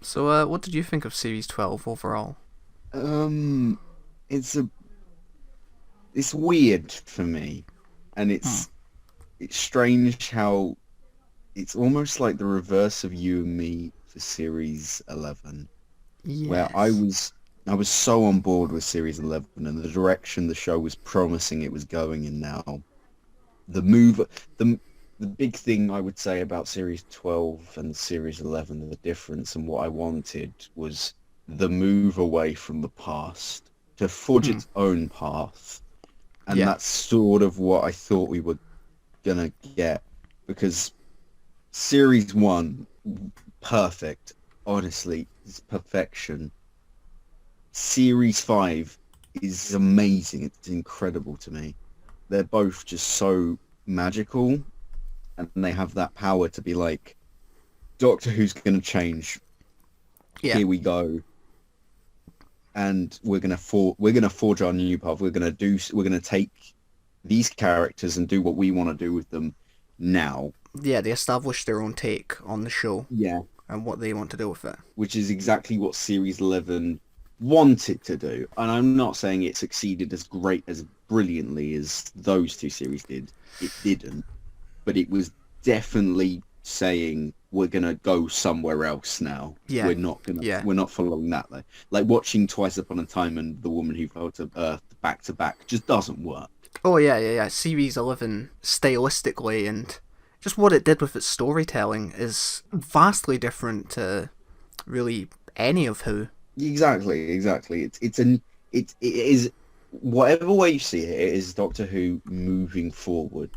So, what did you think of Series 12 overall? Um, it's a it's weird for me, and Hmm. it's strange how it's almost like the reverse of You and Me for Series 11, where Yes. I was so on board with Series 11 and the direction the show was promising it was going in now. The move, the the big thing I would say about Series 12 and Series 11, the difference and what I wanted was the move away from the past to forge Hmm. its own path. And Yeah. that's sort of what I thought we were gonna get because Series 1, perfect. Honestly, it's perfection. Series 5 is amazing. It's incredible to me. They're both just so magical and they have that power to be like, Doctor Who's going to change. Yeah. Here we go, and we're gonna forge our new path. We're gonna take these characters and do what we want to do with them now. Yeah, they established their own take on the show Yeah, and what they want to do with it. which is exactly what Series 11 wanted to do. And I'm not saying it succeeded as great as brilliantly as those two series did. It didn't, but it was definitely saying we're gonna go somewhere else now. Yeah. Yeah. We're not following that though. Like watching Twice Upon a Time and The Woman Who Fell to Earth back to back just doesn't work. Oh, yeah, yeah, yeah. Series 11, stylistically and just what it did with its storytelling is vastly different to really any of Who. Exactly, exactly. It is whatever way you see it, it is Doctor Who moving forward.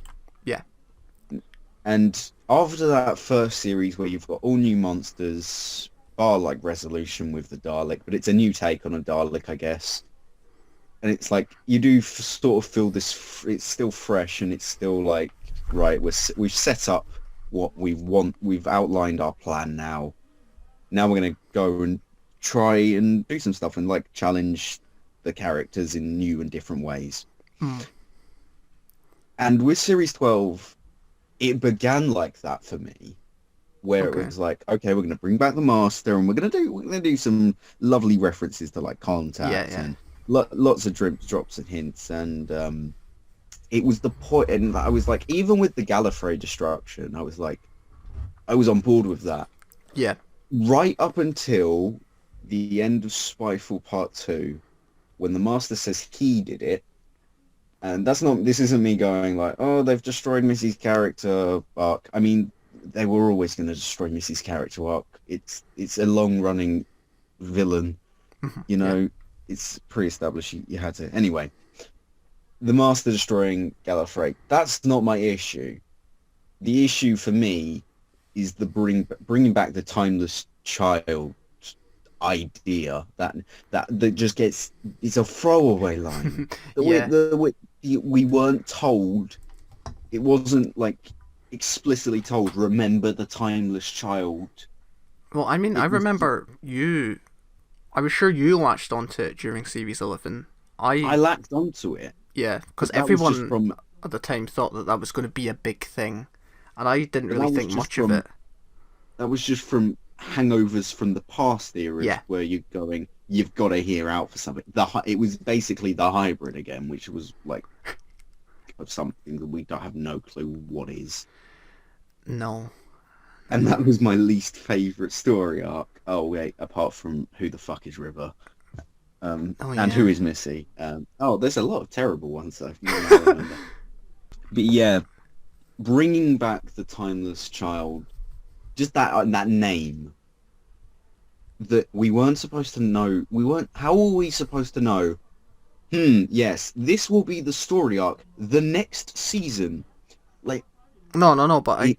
Yeah. And after that first series where you've got all new monsters, bar like Resolution with the Dalek, but it's a new take on a Dalek, I guess. And it's like you do sort of feel this. It's still fresh, and it's still like right. We've set up what we want. We've outlined our plan now. Now we're gonna go and try and do some stuff and like challenge the characters in new and different ways. Mm. And with Series 12, it began like that for me where it Okay. was like, okay, we're going to bring back the master, and we're going to do some lovely references to like Yeah, contact yeah. and lots of drops and hints, and it was the point, and I was like, even with the Gallifrey destruction, I was like, I was on board with that Yeah. right up until the end of Spyfall Part Two, when the master says he did it. And that's not, this isn't me going like, oh, they've destroyed Missy's character arc. I mean, they were always going to destroy Missy's character arc. It's a long running villain, you Yeah. know, it's pre-established. You had to. Anyway, the Master destroying Gallifrey, that's not my issue. The issue for me is the bringing back the timeless child idea that just gets, it's a throwaway line. Yeah. The way we weren't told, it wasn't like explicitly told, remember the timeless child. Well, I mean, I It was remember you. I was sure you latched onto it during Series 11. I I, latched onto it, yeah, because but that was just everyone from at the time thought that that was going to be a big thing, and I didn't but really think much of it. that was just from hangovers from the past eras Yeah. where you're going, you've got to hear out for something. It was basically the hybrid again, which was like of something that we don't have no clue what is. No. And that was my least favorite story arc. Oh wait, apart from who the fuck is River, Oh, and who yeah. is Missy. Oh, there's a lot of terrible ones though. Now I remember. But yeah, bringing back the timeless child, just that name that we weren't supposed to know. We weren't. How were we supposed to know? Yes, this will be the story arc, the next season. Like No, no, no. But it,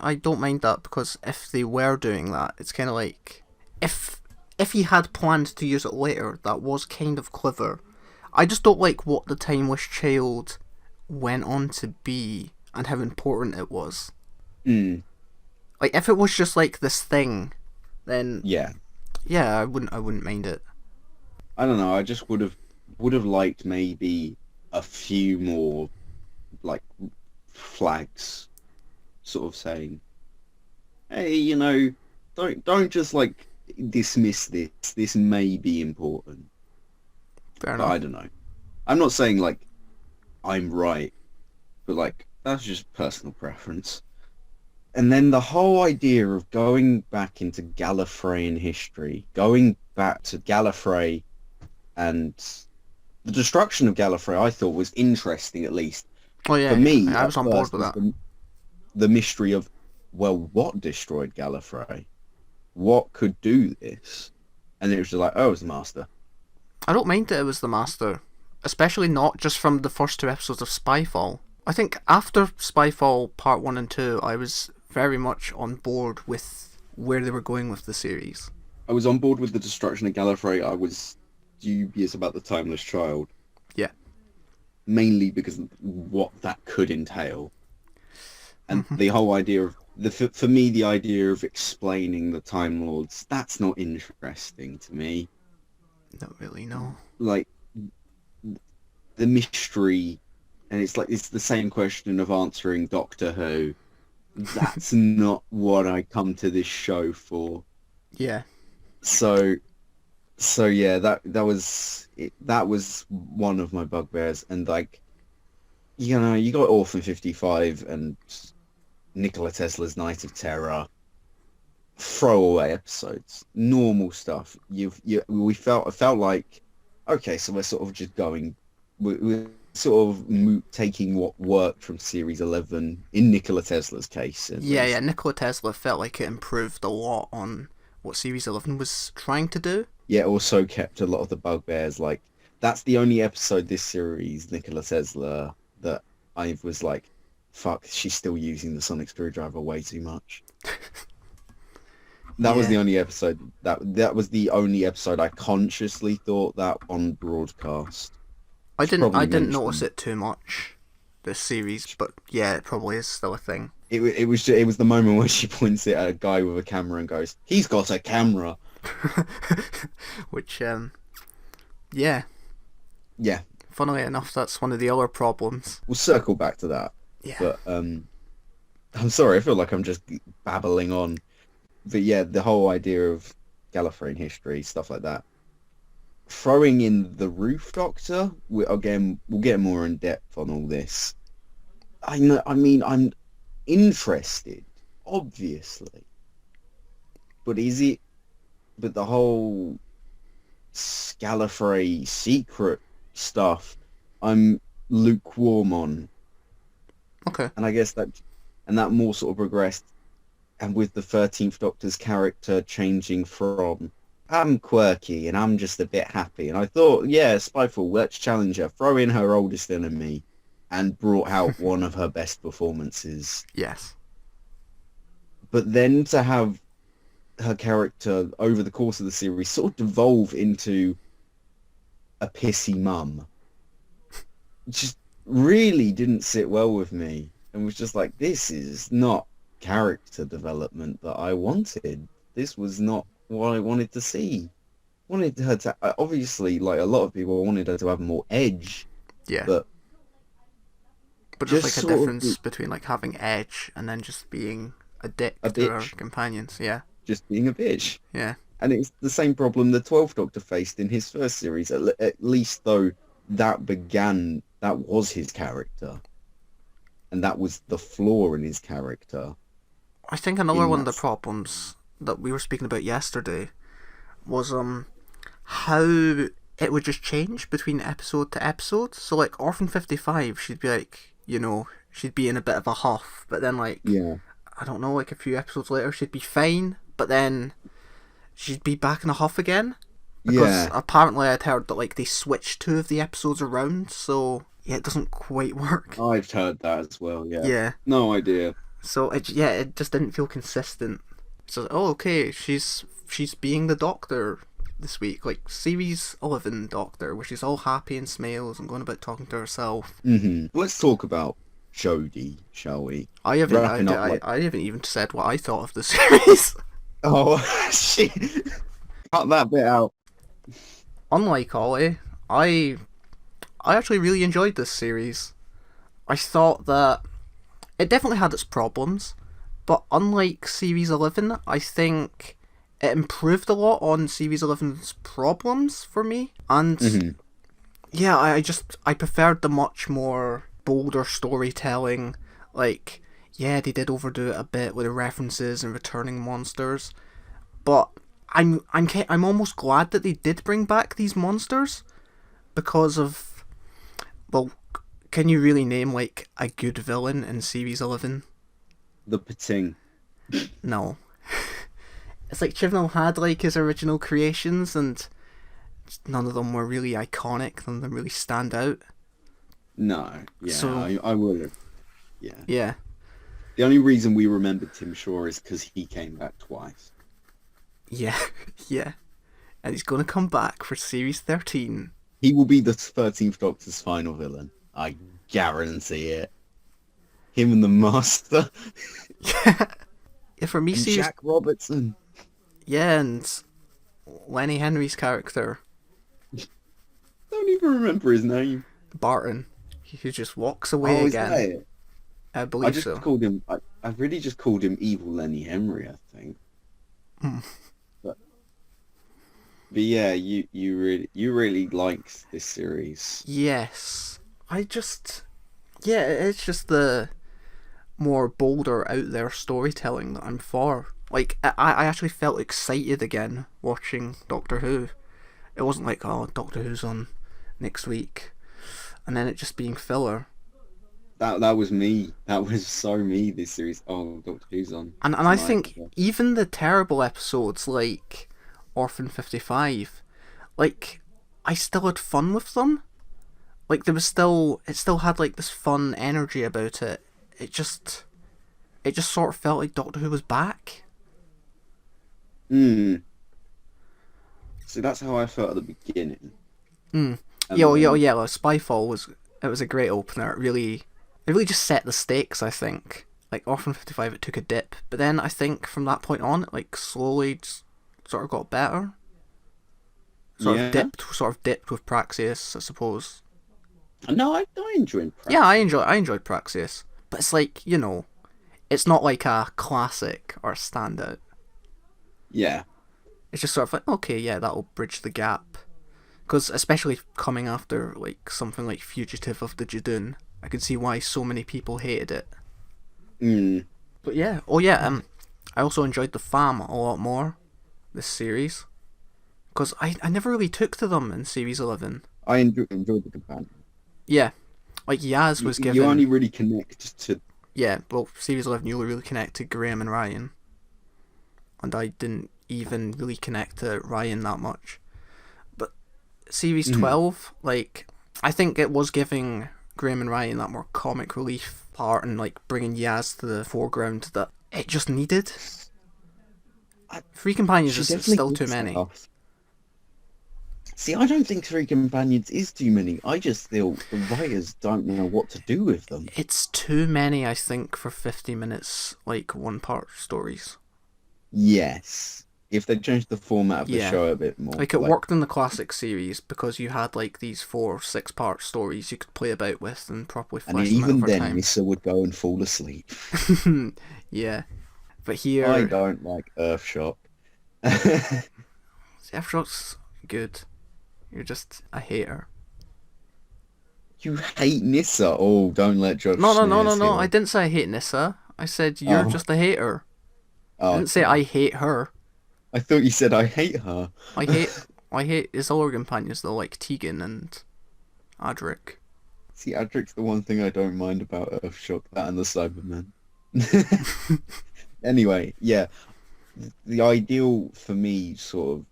I don't mind that because if they were doing that, it's kind of like if if he had planned to use it later, that was kind of clever. I just don't like what the Timeless Child went on to be and how important it was. mm, Like if it was just like this thing, then yeah, yeah, I wouldn't mind it. I don't know. I just would have liked maybe a few more like flags, sort of saying, hey, don't just like dismiss this. This may be important, Fair but I enough. don't know. I'm not saying like I'm right, but like that's just personal preference. And then the whole idea of going back into Gallifreyan history, going back to Gallifrey and the destruction of Gallifrey, I thought was interesting, at least. Oh For yeah, me, I at was on board first, with was that. the mystery of, well, what destroyed Gallifrey? What could do this? And it was just like, oh, it was the Master. I don't mind that it was the Master, especially not just from the first two episodes of Spyfall. I think after Spyfall Part 1 and 2, I was very much on board with where they were going with the series. I was on board with the destruction of Gallifrey. I was dubious about the Timeless Child, Yeah. mainly because of what that could entail. And Hmm. the whole idea of for me, the idea of explaining the Time Lords, that's not interesting to me. Not really, no. Like the mystery, and it's like it's the same question of answering Doctor Who. That's not what I come to this show for. Yeah. So so yeah, that was it, that was one of my bugbears, and like you got Orphan 55 and Nikola Tesla's Night of Terror, throwaway episodes, normal stuff. I felt like, okay, so we're sort of just going, we're sort of taking what worked from Series 11 in Nikola Tesla's case at Yeah, least. Nikola Tesla felt like it improved a lot on what Series 11 was trying to do. Yeah, also kept a lot of the bugbears. Like that's the only episode this series, Nikola Tesla, that I was like, fuck, she's still using the sonic screwdriver way too much. That was Yeah. the only episode that was the only episode I consciously thought that on broadcast. I Should didn't I probably didn't notice mention it too much this series, but yeah, it probably is still a thing. it was the moment where she points it at a guy with a camera and goes, "He's got a camera." Which yeah, Yeah, funnily enough, that's one of the other problems. we'll circle back to that. Yeah. But I'm sorry, I feel like I'm just babbling on. But yeah, the whole idea of Gallifreyan history, stuff like that. Throwing in the Roof Doctor, again, we'll get more in depth on all this. I know, I mean, I'm interested, obviously, but is it? But the whole Gallifrey secret stuff, I'm lukewarm on, Okay. and I guess that more sort of progressed, and with the 13th Doctor's character changing from I'm quirky and I'm just a bit happy. And I thought, yeah, Spyfall, let's challenge her. Throw in her oldest enemy and brought out one of her best performances. Yes. But then to have her character over the course of the series sort of devolve into a pissy mum just really didn't sit well with me and was just like, this is not character development that I wanted. This was not what I wanted to see. Wanted her to obviously, like a lot of people, wanted her to have more edge, Yeah. but But there's just like a sort of difference between like having edge and then just being a dick a to her bitch, companions. Yeah. just being a bitch. Yeah. And it's the same problem the 12th Doctor faced in his first series. At least though that was his character, and that was the flaw in his character. I think another In one of the that, problems that we were speaking about yesterday was how it would just change between episode to episode. So like Orphan 55, she'd be like, she'd be in a bit of a huff, but then like yeah, I don't know, like a few episodes later she'd be fine, but then she'd be back in a huff again. Because yeah. apparently I'd heard that like they switched two of the episodes around, so yeah, it doesn't quite work. I've heard that as well. Yeah, Yeah. no idea. So it just didn't feel consistent. So okay, she's being the Doctor this week, like series 11 Doctor, where she's all happy and smiles and going about talking to herself. Let's talk about Jodie, shall we? I haven't Wrapping up like, I haven't even said what I thought of the series. oh shit, cut that bit out. Unlike Ollie, I actually really enjoyed this series. I thought that it definitely had its problems, but unlike Series 11, I think it improved a lot on Series 11's problems for me. And Hmm. yeah, I preferred the much more bolder storytelling. Like, yeah, they did overdo it a bit with the references and returning monsters, but I'm almost glad that they did bring back these monsters because of, well, can you really name like a good villain in Series 11? The Pating. No. It's like Chibnall had like his original creations, and none of them were really iconic. None of them really stand out. No, yeah, So I will. Yeah. yeah, The only reason we remember Tim Shaw is because he came back twice. yeah, yeah. And he's gonna come back for Series 13. He will be the 13th Doctor's final villain. I guarantee it. Him and the Master Yeah, yeah. For me, and Series Jack Robertson. yeah, and Lenny Henry's character Don't even remember his name. Barton, who just walks away Oh, is that again. it? I I believe just so. called him. I really just called him Evil Lenny Henry, I think. Hmm. But but yeah, you really liked this series. Yes, I just yeah, it's just the more bolder, out there storytelling that I'm for. Like, I actually felt excited again watching Doctor Who. It wasn't like, oh, Doctor Who's on next week, and then it just being filler. That was me. That was so me. This series. Oh, Doctor Who's on And I tonight. think even the terrible episodes like Orphan 55, like, I still had fun with them. Like, it still had like this fun energy about it. It just, it just sort of felt like Doctor Who was back. Hmm. So that's how I felt at the beginning, Mm. Yeah, and then yeah. Like, Spyfall was, it was a great opener. It really just set the stakes. I think like Orphan 55, it took a dip, but then I think from that point on, it like slowly just sort of got better. yeah. Sort of dipped with Praxeus, I suppose. No, I enjoyed Yeah, Praxis. I enjoyed Praxeus, but it's like, it's not like a classic or a standout. Yeah, It's just sort of like, okay, yeah, that'll bridge the gap. Because especially coming after like something like Fugitive of the Judoon, I can see why so many people hated it. mm, But yeah, oh yeah, I also enjoyed the fam a lot more this series because I never really took to them in Series 11. I enjoyed the companion. Yeah, like Yaz was You given. only really connect to. Yeah, well, Series 11 you really connect to Graham and Ryan, and I didn't even really connect to Ryan that much. But Series Mhm. 12, like, I think it was giving Graham and Ryan that more comic relief part and like bringing Yaz to the foreground that it just needed. I, Three companions she is definitely still too gives many. stuff. See, I don't think three companions is too many. I just feel the writers don't know what to do with them. It's too many, I think, for 50 minutes, like one part stories. Yes, if they changed the format of the Yeah. show a bit more, Like, it like, worked in the classic series because you had, like, these 4 6 part stories you could play about with and properly and flesh them out even over then, time. Nissa would go and fall asleep. Yeah. But I here, don't like Earthshock. F-Shot's good. You're just a hater. You hate Nissa. Oh, don't let Josh Snares No. I hear. didn't say I hate Nissa. I said you're Oh, just a hater. I didn't say okay. I hate her. I thought you said I hate her. I hate I hate his other companions though, like Tegan and Adric. See, Adric's the one thing I don't mind about Earthshock, that and the Cybermen. Anyway, yeah, the ideal for me sort of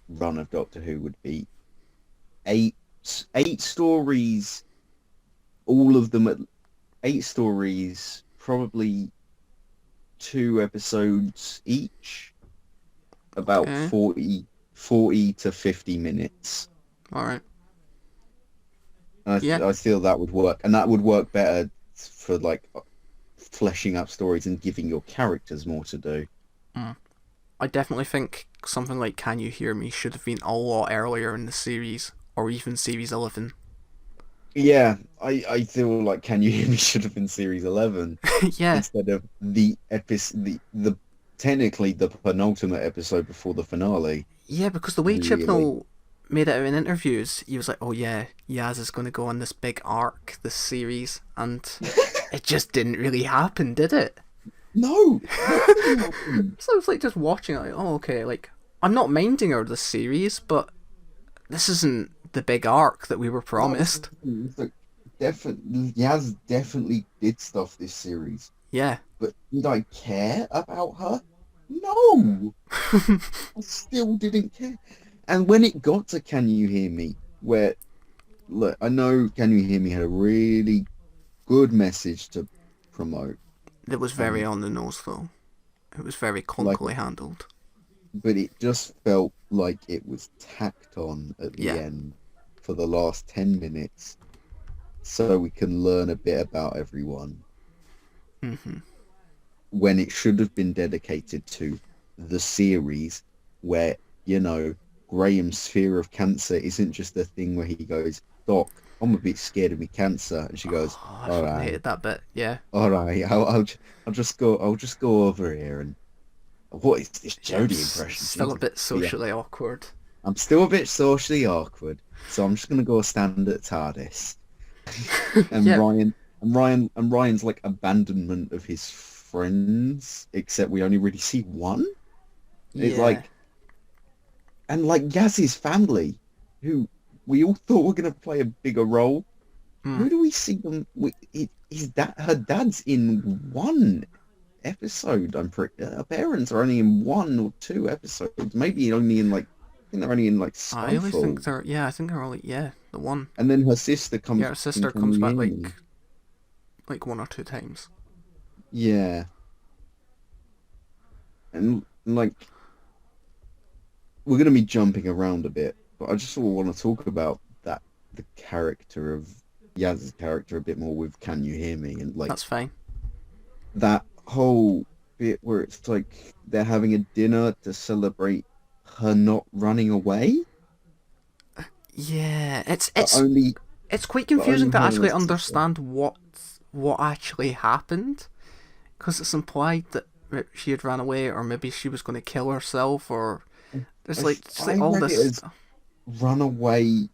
run of Doctor Who would be eight eight stories, all of them at 8 stories, probably 2 episodes each, about Okay. 40 to 50 minutes. Alright. And Yeah. I feel that would work, and that would work better for like fleshing up stories and giving your characters more to do. Mm. I definitely think something like Can You Hear Me should have been a lot earlier in the series, or even Series 11. Yeah, I feel like Can You Hear Me should have been series 11 Yeah, instead of the episode, the technically the penultimate episode before the finale. Yeah, because the way Really, Chibnall made it out in interviews, he was like, "Oh yeah, Yaz is going to go on this big arc, this series," and it just didn't really happen, did it? no, nothing happened. So I was like just watching, like, oh okay, like I'm not minding her this series, but this isn't the big arc that we were That was the promised. thing. It's like, definitely, Yaz definitely did stuff this series, Yeah. but did I care about her? No, I still didn't care. And when it got to Can You Hear Me, where look, I know Can You Hear Me had a really good message to promote, It was very and on the nose though. It was very like, clunkily handled. but it just felt like it was tacked on at the Yeah. end for the last 10 minutes, so we can learn a bit about everyone Hmm. when it should have been dedicated to the series where, you know, Graham's fear of cancer isn't just a thing where he goes, Doc, I'm a bit scared of me cancer. And she goes, Oh, I all fucking right, hated that bit. Yeah. all right, I'll just go over here and what is this Yeah, it Jodie was impression? still a Jesus. bit But yeah, socially awkward. I'm still a bit socially awkward, so I'm just gonna go stand at TARDIS. And Yeah. Ryan's like abandonment of his friends, except we only really see one. It's Yeah. like, and like Yaz's family, who we all thought were gonna play a bigger role. Mm. Who do we see them? His dad, her dad's in one episode. I'm pretty. Her parents are only in one or two episodes. Maybe only in like. I think they're only in like I only think Skyfall. they're. Yeah, I think they're only. Yeah, the one. And then her sister Yeah, comes her back in sister Can comes You back Hear Me? like one or two times. Yeah, and like we're gonna be jumping around a bit, but I just sort of want to talk about that the character of Yaz's character a bit more with Can You Hear Me and like That's fine. that whole bit where it's like they're having a dinner to celebrate her not running away, Yeah, it's but it's only it's quite but only confusing to her and her actually sister. understand what actually happened, because it's implied that she had ran away, or maybe she was going to kill herself, or there's like just I like all read it this. as runaway,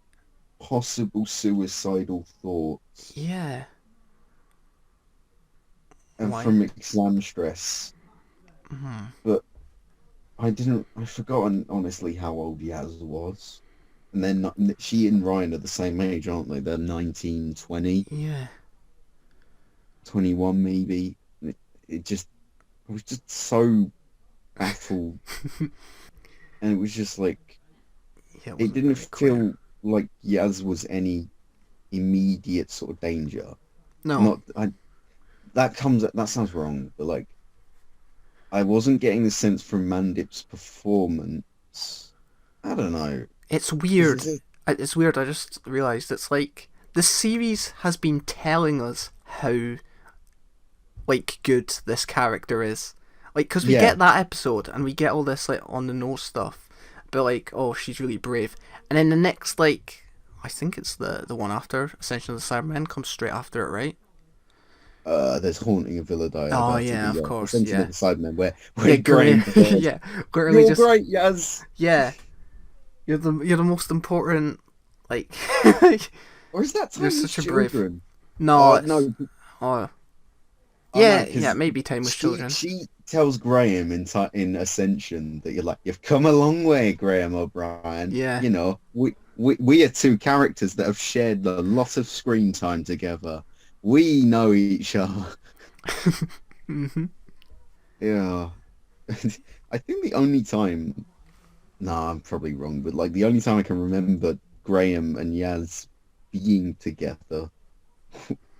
possible suicidal thoughts, Yeah. and Why? from exam stress. Hmm. But I've forgotten honestly how old Yaz was. And then she and Ryan are the same age, aren't they? They're 19, 20, Yeah. 21 maybe. It just, I was just so baffled. And it was just like, Yeah, it it wasn't didn't very clear. feel like Yaz was any immediate sort of danger. No, Not, that sounds wrong, but like, I wasn't getting the sense from Mandip's performance. I don't know. it's Because weird. It's weird. I just realised it's like the series has been telling us how like good this character is. Like, because we yeah, get that episode and we get all this like on the nose stuff, but like, oh, she's really brave. And then the next, like, I think it's the one after Ascension of the Cybermen comes straight after it, right? there's Haunting of Villa Oh Diabati, yeah, but of yeah, course, Ascension of yeah, the Cybermen, where yeah, Graham great, goes, yeah, literally "You're just great, yes." yeah, you're the most important, like, Or is that you're Timeless such a brave. Children? No, it's No, oh oh no, yeah, because maybe Timeless she Children. she tells Graham in Ascension that you've come a long way, Graham O'Brien. Yeah. You know, we are two characters that have shared a lot of screen time together. We know each other. Hmm. Yeah. I think the only time, no, I'm probably wrong, but like the only time I can remember Graham and Yaz being together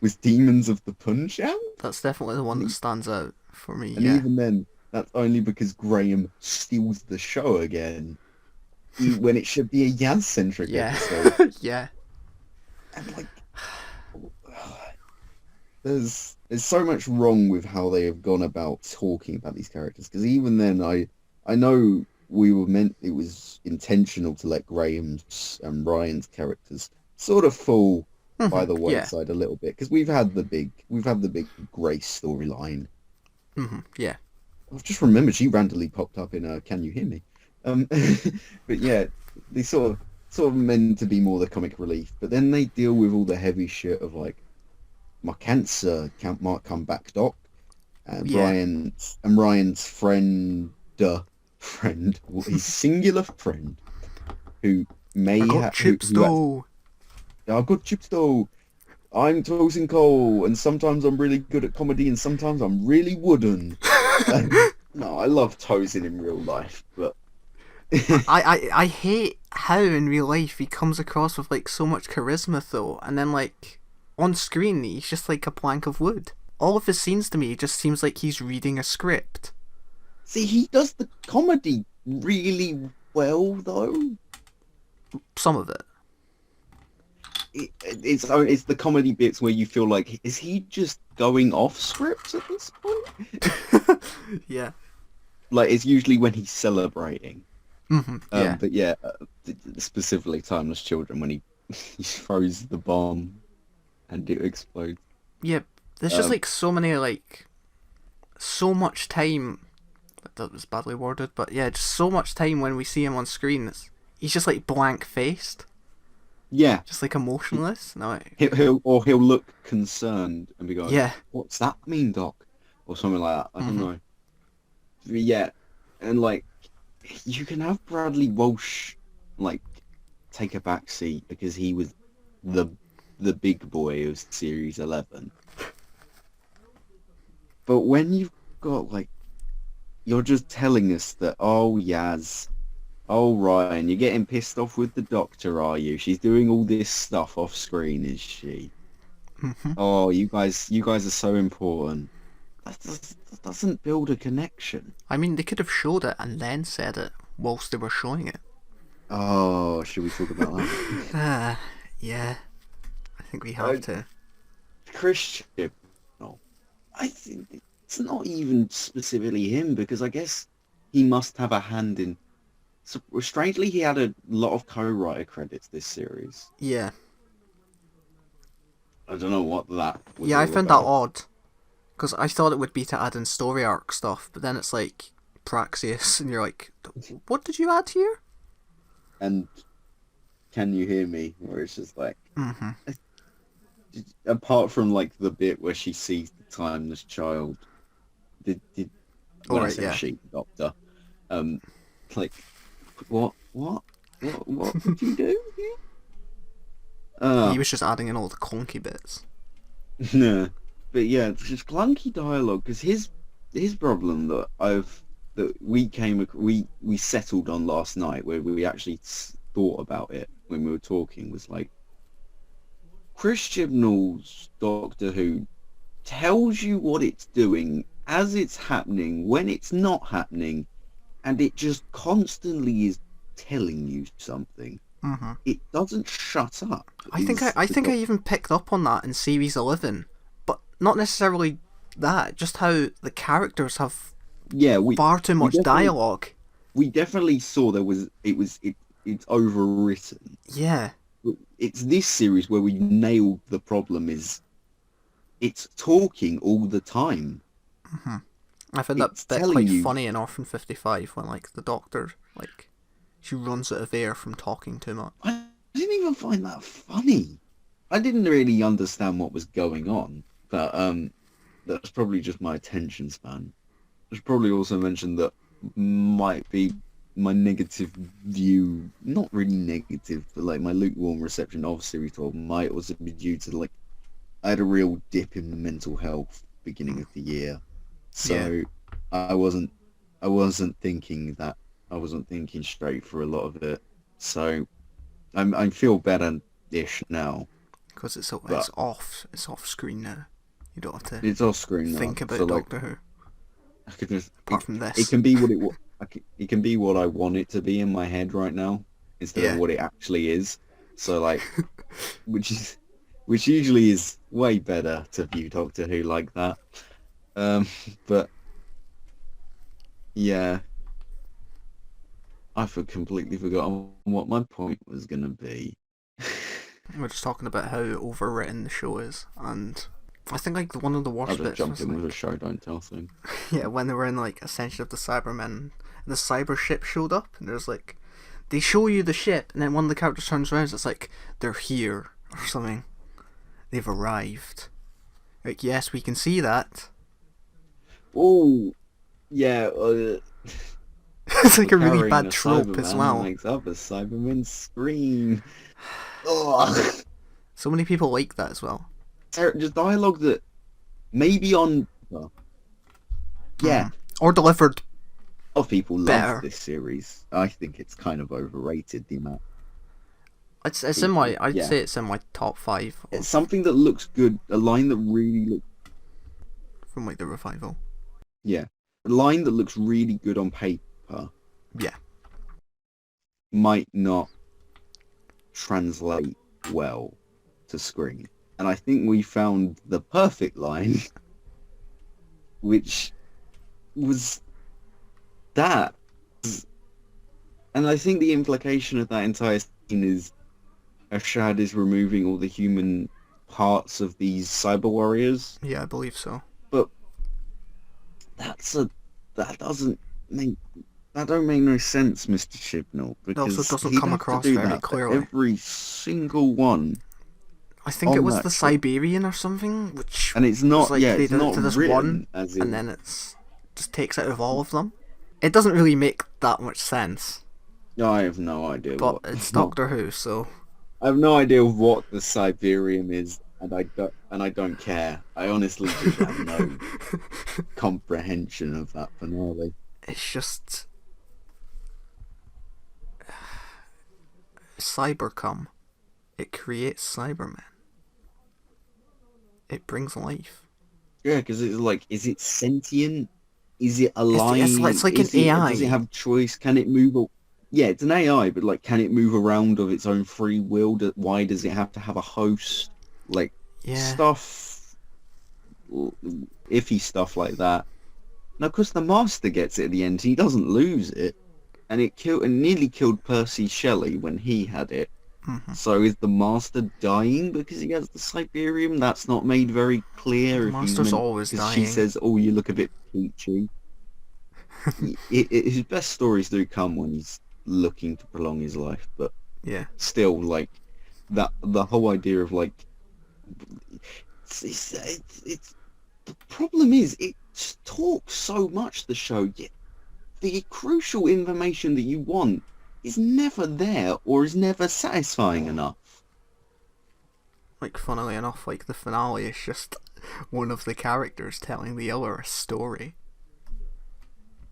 was Demons of the Punch Out. That's definitely the one And, that stands out for me. and Yeah. even then, that's only because Graham steals the show again when it should be a Yaz-centric Yeah. episode. Yeah. And like, there's so much wrong with how they have gone about talking about these characters. Because even then, I know we were meant it was intentional to let Graham's and Ryan's characters sort of fall by Hmm. the Yeah. wayside a little bit because we've had the big Grace storyline, Hmm. Yeah. I've just remembered she randomly popped up in Can You Hear Me? Um, but yeah, they sort of meant to be more the comic relief, but then they deal with all the heavy shit of like my cancer count might come back, Doc. Yeah. Ryan's friend, his singular friend who I may got have chips who though. I've got chips though. I'm toasting coal, and sometimes I'm really good at comedy, and sometimes I'm really wooden. No, I love toasting in real life, but I hate how in real life he comes across with like so much charisma though, and then like on screen he's just like a plank of wood. All of his scenes to me just seems like he's reading a script. see, he does the comedy really well, though. Some of it. It's the comedy bits where you feel like, is he just going off script at this point? Yeah. Like, it's usually when he's celebrating. Yeah. But yeah, specifically Timeless Children when he throws the bomb and it explodes. Yeah. There's just Um, like so many like so much time. That was badly worded, but yeah, just so much time when we see him on screen. He's just like blank faced, yeah, just like emotionless. No, he'll look concerned and be going, yeah. "What's that mean, Doc?" Or something like that. I don't hmm know. But yeah, and like you can have Bradley Walsh like take a back seat because he was the the big boy of Series 11. But when you've got like you're just telling us that, oh Yaz, oh Ryan, you're getting pissed off with the doctor, are you? She's doing all this stuff off screen, is she? hmm Oh, you guys are so important. That doesn't build a connection. I mean, they could have showed it and then said it whilst they were showing it. Oh, should we talk about that? Yeah, I think we uh, have to. Christian, no, I think it's not even specifically him because I guess he must have a hand in. So, strangely, he had a lot of co-writer credits this series. Yeah, I don't know what that was yeah, I all found that about. odd because I thought it would be to add in story arc stuff, but then it's like Praxius, and you're like, what did you add here? And Can You Hear Me? Where it's just like, Mm-hmm. apart from like the bit where she sees the timeless child, did All when I right, say yeah. she, the doctor, um, like what did you do here? He Uh, was just adding in all the clunky bits. no, but yeah, it's just clunky dialogue because his problem that we settled on last night where we actually thought about it when we were talking was like Chris Chibnall's Doctor Who tells you what it's doing as it's happening when it's not happening, and it just constantly is telling you something. Mm-hmm. It doesn't shut up. I think I even picked up on that in series 11, but not necessarily that. Just how the characters have Yeah, far too we much definitely dialogue. we definitely saw it's overwritten. Yeah, It's this series where we nailed the problem is it's talking all the time. I found that It's bit telling quite you, funny in Orphan 55 when like the doctor like she runs out of air from talking too much. I didn't even find that funny. I didn't really understand what was going on, but that's probably just my attention span. I should probably also mention that might be my negative view, not really negative, but like my lukewarm reception of Series 12 might also be due to like I had a real dip in mental health beginning of the year. Yeah, So I wasn't I wasn't thinking that I wasn't thinking straight for a lot of it. So I feel better-ish now, because but it's off screen now. You don't have to it's off screen now. think So about like Doctor Who I could just apart from it this. can be what it can be what I want it to be in my head right now instead of Yeah, what it actually is. So like which is which usually is way better to view Doctor Who like that. Um, but yeah, completely forgotten what my point was gonna be. we're just talking about how overwritten the show is and I think like one of the I'll worst just bits jump was in with a like, show don't tell thing. yeah, when they were in like Ascension of the Cybermen, the cyber ship showed up, and there's like, they show you the ship, and then one of the characters turns around, and it's like they're here or something. They've arrived. Like, yes, we can see that. Oh, yeah. It's like a really Carrying bad a trope as Cyberman well. makes other Cybermen scream. Ugh. So many people like that as well. Just dialogue that maybe on... Well, yeah, Or delivered a lot of people love better. this series. I think it's kind of overrated, the amount It's in people. my, I'd Yeah. say it's in my top 5 It's of, something that looks good. A line that really looks... from like the revival. Yeah. A line that looks really good on paper Yeah. might not translate well to screen. And I think we found the perfect line, which was that. And I think the implication of that entire scene is Ashad is removing all the human parts of these cyber warriors. Yeah, I believe so. But that doesn't make that don't make no sense, Mr. Chibnall, It also because doesn't he'd come have to across do very that for clearly. every single one I think it on was that the ship. Siberian or something, which And it's not, was like yeah, they it's did it not to this written one, as in... and then it's just takes out of all of them. It doesn't really make that much sense, I have no idea but what... it's Doctor Who, so I have no idea what the Siberium is, and I don't care. I honestly just have no comprehension of that finale. it's just Cybercom. It creates Cybermen. It brings life. Yeah, because it's like, is it sentient? Is it alive? It's like an AI. Does it have choice? Can it move? Yeah, it's an AI, but like, can it move around of its own free will? Why does it have to have a host? Like, Yeah. stuff, iffy stuff like that. Now, because the Master gets it at the end, he doesn't lose it, and it nearly killed Percy Shelley when he had it. Mm-hmm. So is the Master dying because he has the Siberium? That's not made very clear. The Master's always dying. She says, "Oh, you look a bit peachy." His best stories do come when he's looking to prolong his life, but yeah, still, like that. The whole idea of like, it's the problem is it just talks so much. The show, yet the crucial information that you want is never there or is never satisfying enough. like funnily enough, like the finale is just one of the characters telling the other a story.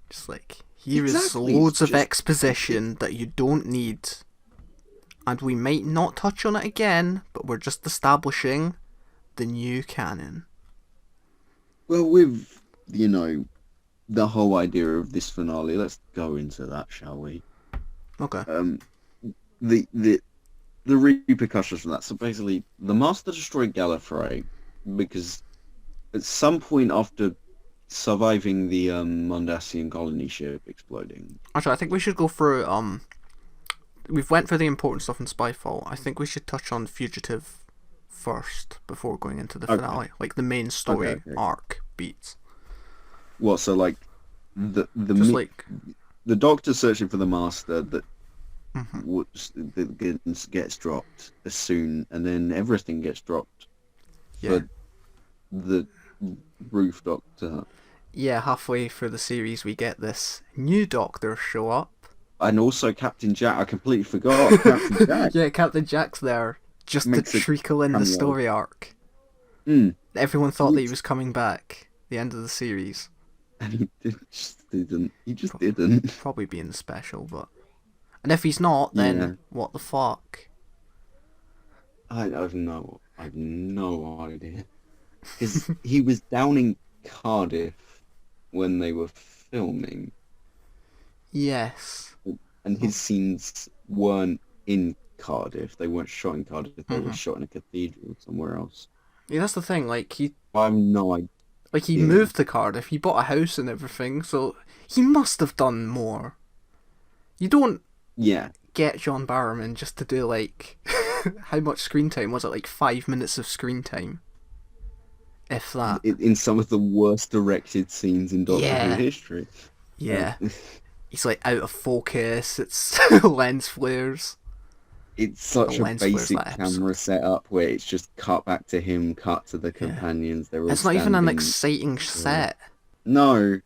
Just like, here is loads of exposition that you don't need, and we might not touch on it again, but we're just establishing the new canon. Well, with, the whole idea of this finale, let's go into that, shall we? Okay. The repercussions from that. So basically, the Master destroyed Gallifrey because at some point after surviving the Mondasian colony ship exploding. Actually, I think we should go through. We've went through the important stuff in Spyfall. I think we should touch on Fugitive first before going into the finale, like the main story arc beats. What? So like the Doctor searching for the Master that gets dropped as soon, and then everything gets dropped for the Roof Doctor. Yeah, halfway through the series, we get this new Doctor show up. And also Captain Jack. I completely forgot Captain Jack. Yeah, Captain Jack's there just to trickle in the story arc. Everyone thought that he was coming back at the end of the series. And he just didn't. He just didn't. Probably being special, but... And if he's not, then what the fuck? I have no idea. Because he was down in Cardiff when they were filming. Yes. And his scenes weren't in Cardiff. They weren't shot in Cardiff. They were shot in a cathedral somewhere else. Yeah, that's the thing. Like, I have no idea. Like, he moved to Cardiff. He bought a house and everything, so he must have done more. You don't get John Barrowman just to do, like... how much screen time? Was it, like, 5 minutes of screen time? if that. in some of the worst directed scenes in Doctor Who Yeah, history. Um, yeah. He's like out of focus. It's lens flares. it's The such a lens flares basic that camera episode. setup where it's just cut back to him, cut to the Yeah, companions. They're all it's not even an standing. exciting set. No,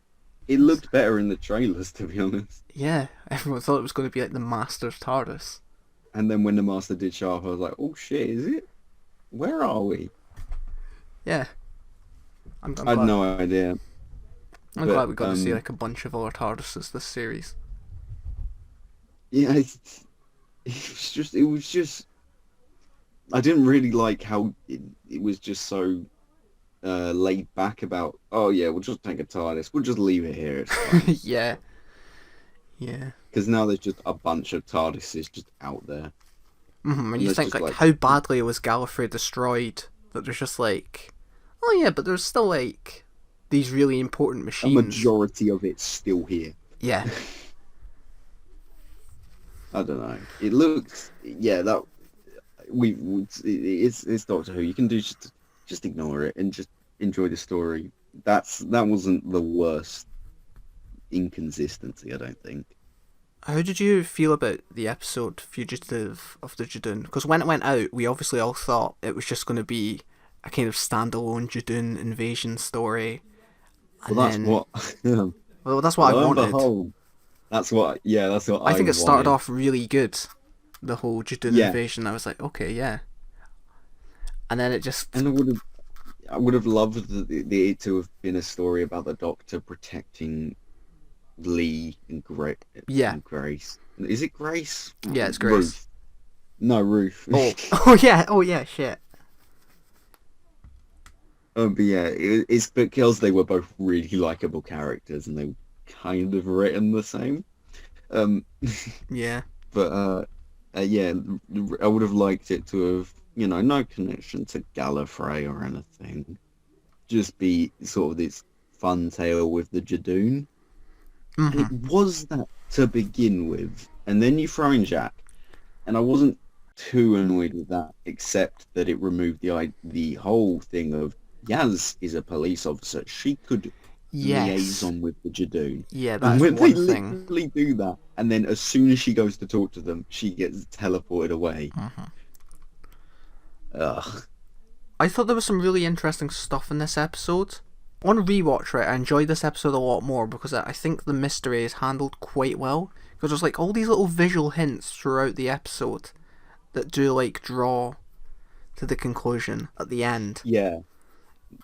it It's, looked better in the trailers, to be honest. yeah, everyone thought it was going to be like the Master's TARDIS. And then when the Master did show up, I was like, "Oh shit, is it? Where are we?" Yeah, I'm I had glad. no idea. I'm glad But we got to see like a bunch of other TARDISes this series. yeah, it was just. I didn't really like how it was just so laid back about. Oh yeah, we'll just take a TARDIS. We'll just leave it here. It's fine. Yeah, yeah. Because now there's just a bunch of TARDISes just out there, And and you there's think just like like how badly was Gallifrey destroyed that there's just like, oh yeah, but there's still like these really important a machines. majority of it still here. Yeah, I don't know. It looks, yeah, that it's Doctor Who. You can do just ignore it and just enjoy the story. That wasn't the worst inconsistency, I don't think. how did you feel about the episode Fugitive of the Judoon? Because when it went out, we obviously all thought it was just going to be a kind of standalone Judoon invasion story, Well, and that's then what. well, that's what I Lo and wanted. behold, that's what I I think it started wanted. off really good, the whole Judoon Yeah, invasion. I was like, okay, yeah, and then it just and I would have loved it to have been a story about the Doctor protecting Lee yeah, and Grace. Is it Grace? yeah, it's Grace. Ruth. No, Ruth. Oh, oh yeah, shit. But yeah, it's because they were both really likable characters and they were kind of written the same. Um, Yeah. but yeah, I would have liked it to have, no connection to Gallifrey or anything. Just be sort of this fun tale with the Jadoon. And it was that to begin with. And then you throw in Jack. And I wasn't too annoyed with that, except that it removed the whole thing of Yaz is a police officer. She could Yes. liaison with the Jadoon. Yeah, that And is when they one thing. literally do that, and then as soon as she goes to talk to them, she gets teleported away. Ugh. I thought there was some really interesting stuff in this episode. On rewatch, right, I enjoyed this episode a lot more because I think the mystery is handled quite well. Because there's like all these little visual hints throughout the episode that do like draw to the conclusion at the end. Yeah.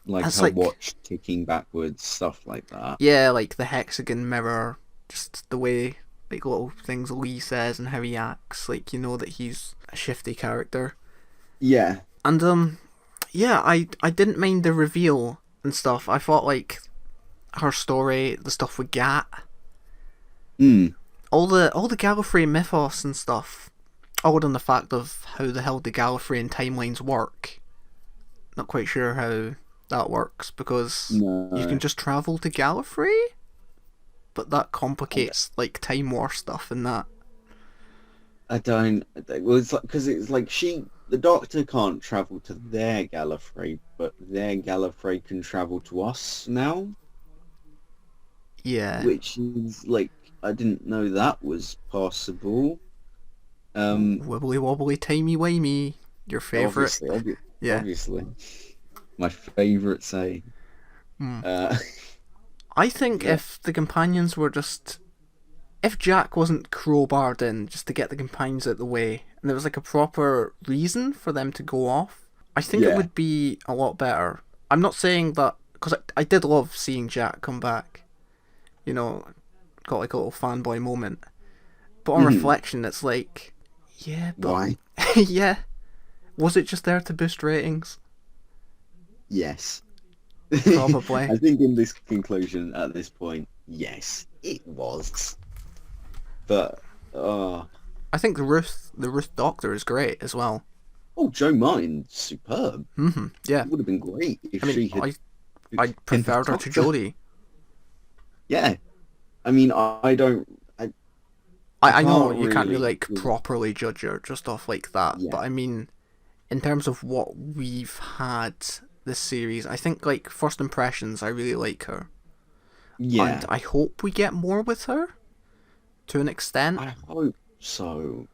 Like It's her like, watch ticking backwards, stuff like that. yeah, like the hexagon mirror, just the way like little things Lee says and how he acts, like you know that he's a shifty character. Yeah. And yeah, I didn't mind the reveal and stuff. I thought like her story, the stuff with Gat, Mm. all the Gallifrey mythos and stuff, other than the fact of how the hell the Gallifreyan timelines work. Not quite sure how that works because you can No. just travel to Gallifrey, but that complicates like Time War stuff and that. I don't. Well, it's like because it's like the Doctor can't travel to their Gallifrey, but their Gallifrey can travel to us now, Yeah. which is like I didn't know that was possible. Wibbly wobbly timey wimey. Your favourite. Obviously, Yeah. obviously, my favorite saying. Hmm. Uh, I think yeah, if the companions were just, if Jack wasn't crowbarred in just to get the companions out the way, and there was like a proper reason for them to go off, I think it yeah, would be a lot better. I'm not saying that, because I did love seeing Jack come back. You know, got like a little fanboy moment. But on mhm. reflection, it's like, yeah, but Why? yeah, was it just there to boost ratings? Yes. Probably. I think in this conclusion at this point, yes, it was. But I think the Ruth Doctor is great as well. Joe Martin, superb. Yeah. It would have been great if I mean, she had I been the preferred her to Doctor. Jodie. Yeah. I mean, I don't. I I know can't you can't really really. like properly judge her just off like that, but Yeah. I mean, in terms of what we've had this series. I think, like, first impressions, I really like her. And Yeah, I hope we get more with her, to an extent. I hope so.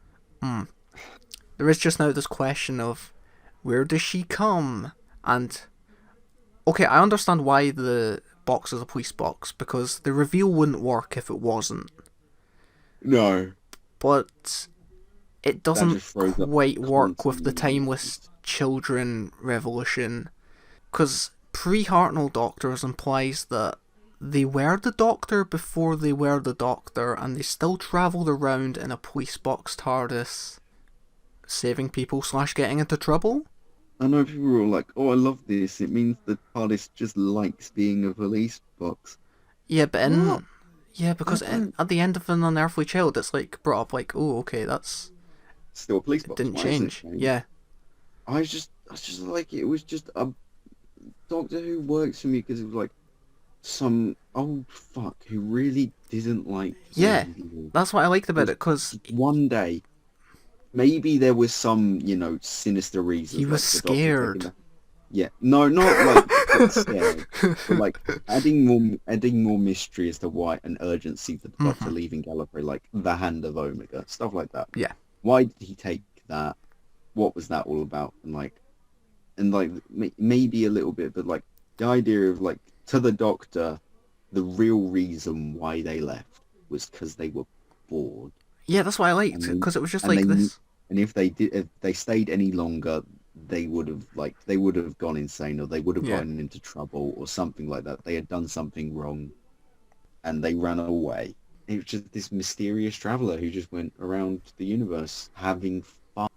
There is just now this question of, where does she come? And, okay, I understand why the box is a police box, because the reveal wouldn't work if it wasn't. No, But it that doesn't just throws up quite work with the timeless continuity. children revolution. Because pre-Hartnell Doctors implies that they were the Doctor before they were the Doctor, and they still travelled around in a police box TARDIS, saving people / getting into trouble. I know people are all like, "Oh, I love this. It means the TARDIS just likes being a police box." Yeah, but What? I because don't. at the end of An Unearthly Child, it's like brought up like, oh, okay, that's Still a police it box. didn't Why has it change. changed? Yeah, I was just like, it was just a Doctor Who works for me because it was like some old fuck who really didn't like where yeah, he lived. that's what I liked about Was it, because one day, maybe there was some, sinister he reasons, was like the Doctor taking scared. the. Yeah, no, not like scared, but like adding more mystery as to why, and urgency for the Doctor Hmm. leaving Gallifrey, like the Hand of Omega, stuff like that. Yeah, Why did he take that? What was that all about? And like maybe a little bit, but like the idea of like to the Doctor, the real reason why they left was because they were bored, yeah, that's what I liked, and they because it was just and like they knew, this. and if they stayed any longer, they would have gone insane, or they would have Yeah, gotten into trouble or something like that. They had done something wrong and they ran away. It was just this mysterious traveler who just went around the universe having fun,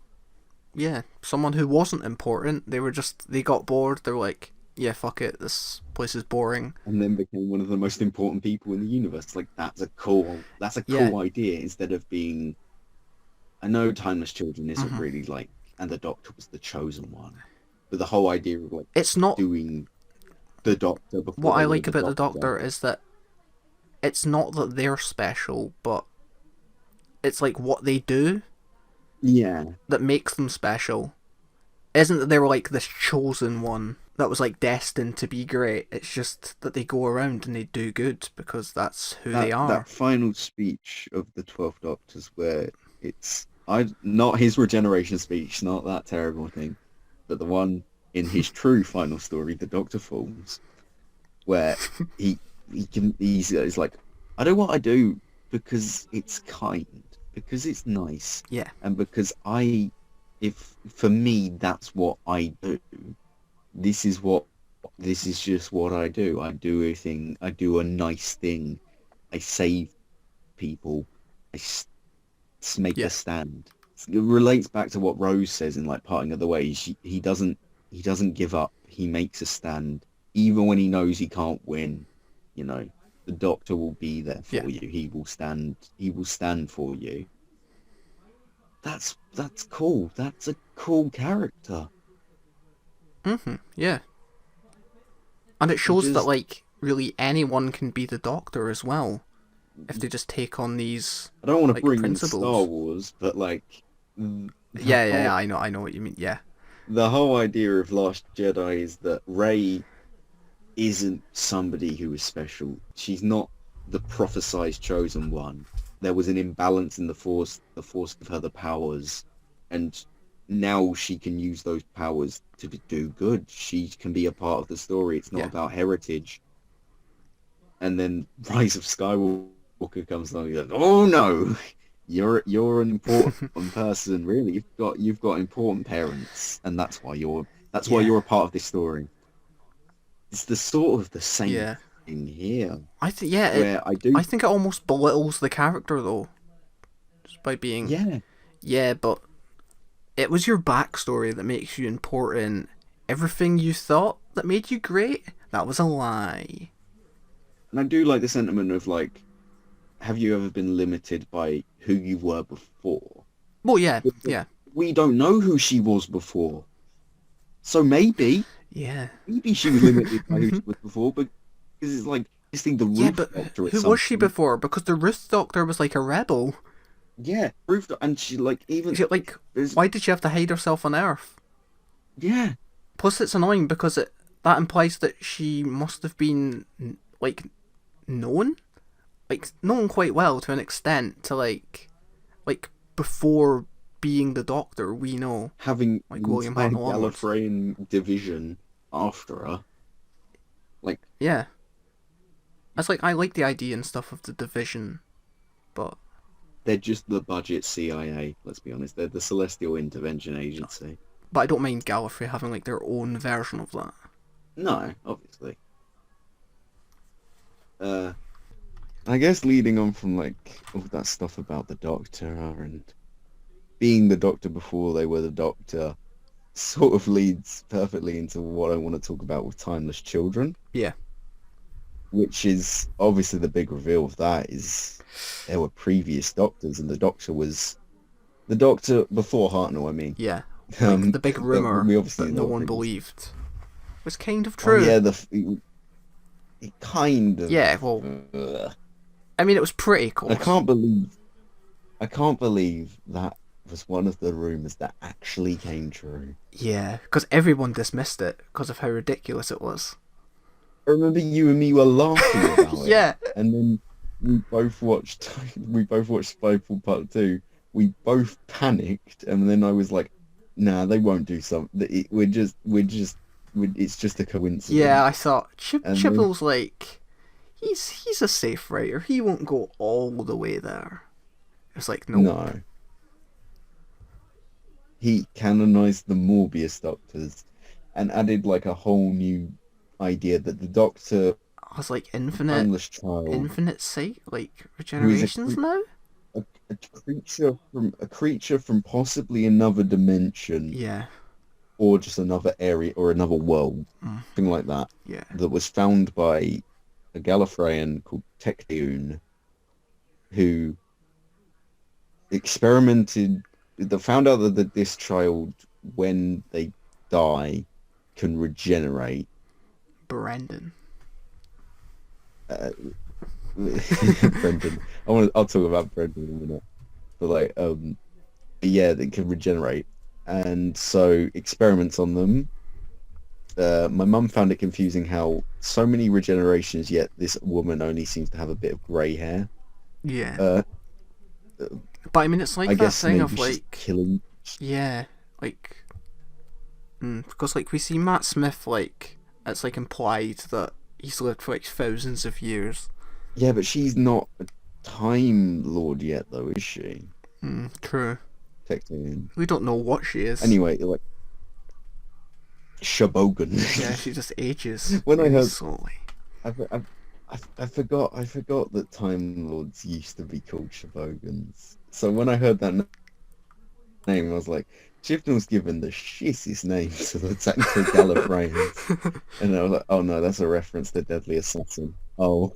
yeah, someone who wasn't important. They got bored. They were like, yeah, fuck it, this place is boring. and then became one of the most important people in the universe. Like that's a Yeah, cool idea. Instead of being, I know Timeless Children isn't hmm, really like, and the Doctor was the chosen one, but the whole idea of like it's not. doing the Doctor before What I they were like the about the Doctor. Doctor is that it's not that they're special, but it's like what they do Yeah, that makes them special. Isn't that they were like this chosen one that was like destined to be great. It's just that they go around and they do good because that's who they that are. final speech of the 12th Doctor's where it's I not his regeneration speech, not that terrible thing, but the one in his true final story, the Doctor Falls, where he he's like, I do what I do because it's kind, because it's nice, Yeah, and because if for me that's what I do. This is what this is just what I do. I do a nice thing. I save people. Make a yeah, stand. It relates back to what Rose says in like Parting of the Ways. He doesn't give up. He makes a stand even when he knows he can't win. You know, the Doctor will be there yeah. for you. He will stand. He will stand for you. That's cool. That's a cool character. Yeah. And it I shows that just like really anyone can be the Doctor as well if they just take on these I don't want to like bring in Star principles. Wars, but like the Yeah, whole I know what you mean. Yeah, the whole idea of Last Jedi is that Rey isn't somebody who is special. She's not the prophesized chosen one. There was an imbalance in the Force. The Force gave her the powers, and now she can use those powers to do good. She can be a part of the story. It's not yeah, about heritage. And then Rise of Skywalker comes along. You're like, oh no, you're an important person. Really, you've got important parents, and that's why yeah, you're a part of this story. It's the sort of the same yeah. thing here, It. where I do, I think it almost belittles the character though, just by being yeah, yeah, but it was your backstory that makes you important. Everything you thought that made you great, that was a lie. and I do like the sentiment of like, have you ever been limited by who you were before? Well, yeah, But yeah, we don't know who she was before, so yeah, maybe she was limited by who she was before, but because it's like this thing, the yeah. Roof But Doctor at who some was she point. before? Because the Ruth Doctor was like a rebel. Yeah, and she like even Like, there's why did she have to hide herself on Earth? yeah, Plus, it's annoying because that implies that she must have been like known, like known quite well to an extent to like before being the Doctor. We know Having like an William entire Hartnell onwards. Gallifreyan division after her, like Yeah, it's like I like the idea and stuff of the division, but they're just the budget CIA. Let's be honest, they're the Celestial Intervention Agency. I don't mind Gallifrey having like their own version of that. No, obviously. I guess leading on from like all that stuff about the Doctor and being the Doctor before they were the Doctor sort of leads perfectly into what I want to talk about with Timeless Children. Yeah. Which is obviously the big reveal of that is there were previous Doctors and the Doctor was the Doctor before Hartnell, I mean. Yeah. Like the big rumour that no one believed was kind of true. Oh, yeah, it kind of. Yeah, well, I mean, it was pretty close. I can't believe that was one of the rumours that actually came true. Yeah, because everyone dismissed it because of how ridiculous it was. I remember you and me were laughing about it. Yeah. And then we both watched Spyfall Part 2. We both panicked, and then I was like, nah, they won't do something. It's just a coincidence. Yeah, I thought Chibnall's like, he's a safe writer. He won't go all the way there. It's like, nope. No. He canonised the Morbius Doctors and added like a whole new idea that the Doctor was like infinite sight, like regenerations now? A creature from possibly another dimension. Yeah. Or just another area or another world. Something like that. Yeah. That was found by a Gallifreyan called Tecteun, who found out that this child, when they die, can regenerate. Brendan. Brendan. I'll talk about Brendan in a minute. But yeah, they can regenerate. And so experiments on them. My mum found it confusing how so many regenerations, yet this woman only seems to have a bit of grey hair. Yeah. But I mean, it's like that thing of like killing. Yeah, like because like we see Matt Smith, like it's like implied that he's lived for like thousands of years. Yeah, but she's not a Time Lord yet, though, is she? True. Technically. We don't know what she is. Anyway, like Shabogan. Yeah, she just ages. When I heard slowly. I forgot that Time Lords used to be called Shabogans. So when I heard that name, I was like, Chibnall's given the shittest name to the technical Gallifreyans. And I was like, oh no, that's a reference to Deadly Assassin. Oh,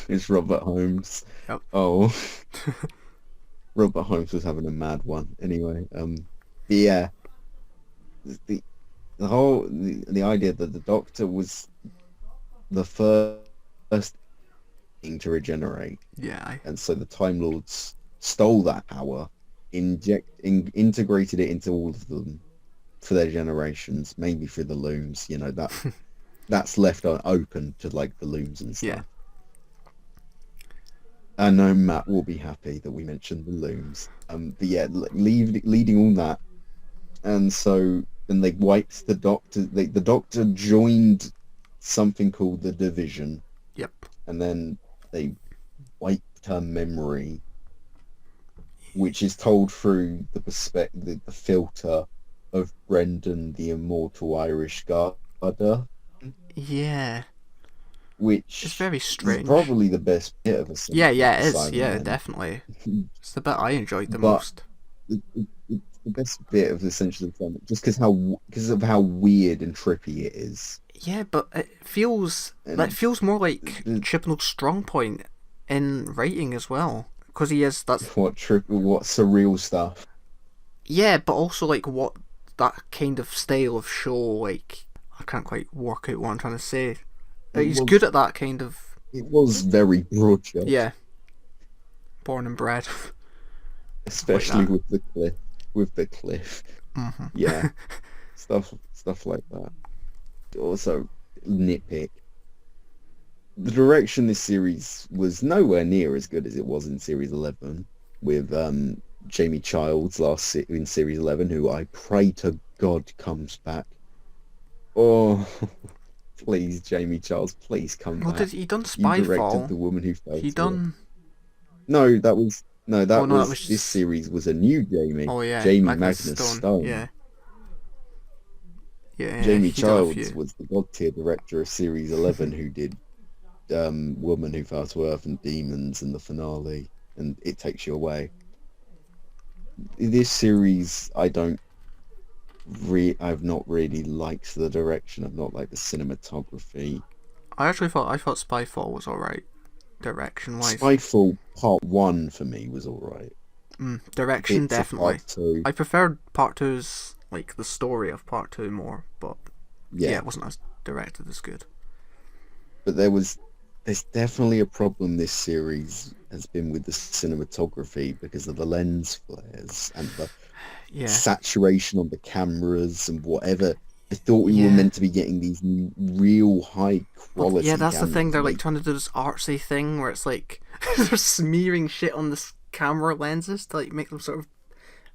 it's Robert Holmes. Yep. Oh, Robert Holmes was having a mad one. Anyway, yeah, the idea that the Doctor was the first thing to regenerate. Yeah. And so the Time Lords stole that power, integrated it into all of them for their generations, maybe through the looms. You know, that's left open to like the looms and stuff. Yeah. I know Matt will be happy that we mentioned the looms. But yeah, leading all that, and so then they wiped the Doctor. The Doctor joined something called the Division. Yep. And then they wiped her memory, which is told through the filter of Brendan, the immortal Irish Garda. Yeah. Which is very strange. Is probably the best bit of a Yeah, it is. Yeah, definitely. It's the bit I enjoyed the most. It's the best bit of Essential Assignment, just because of how weird and trippy it is. Yeah, but it feels more like Chibnall's strong point in writing as well, because he is what surreal stuff. Yeah, but also like what that kind of style of show, like I can't quite work out what I'm trying to say. He's good at that kind of. It was very broad. Yeah. Born and bred. Especially like with the cliff. Mm-hmm. Yeah. stuff like that. Also, nitpick. The direction this series was nowhere near as good as it was in Series 11 with Jamie Childs in Series 11, who I pray to God comes back. Oh, please, Jamie Childs, please come Well, did back. he done You directed Spyfall? The Woman Who Fell He to Earth. done. No, Oh that no, that was was this just. series was a new Jamie, Oh yeah, Jamie Magnus Magnus Stone. Stone. Yeah, yeah, Jamie he done a Childs few. was the god tier director of Series 11 who did Woman Who Fell to Earth and Demons and the finale, and It Takes You Away. This series, I've not really liked the direction. I've not liked the cinematography. I thought Spyfall was alright, direction wise. Spyfall Part 1 for me was alright. Direction Bits of definitely. Part 2, I preferred Part Two's like the story of Part Two more, but yeah, yeah. it wasn't as directed as good. But there's definitely a problem this series has been with the cinematography because of the lens flares and the Yeah, saturation on the cameras and whatever. I thought we were yeah. meant to be getting these real high Well, yeah, quality that's the thing. cameras. They're like trying to do this artsy thing where it's like they're smearing shit on the camera lenses to like make them sort of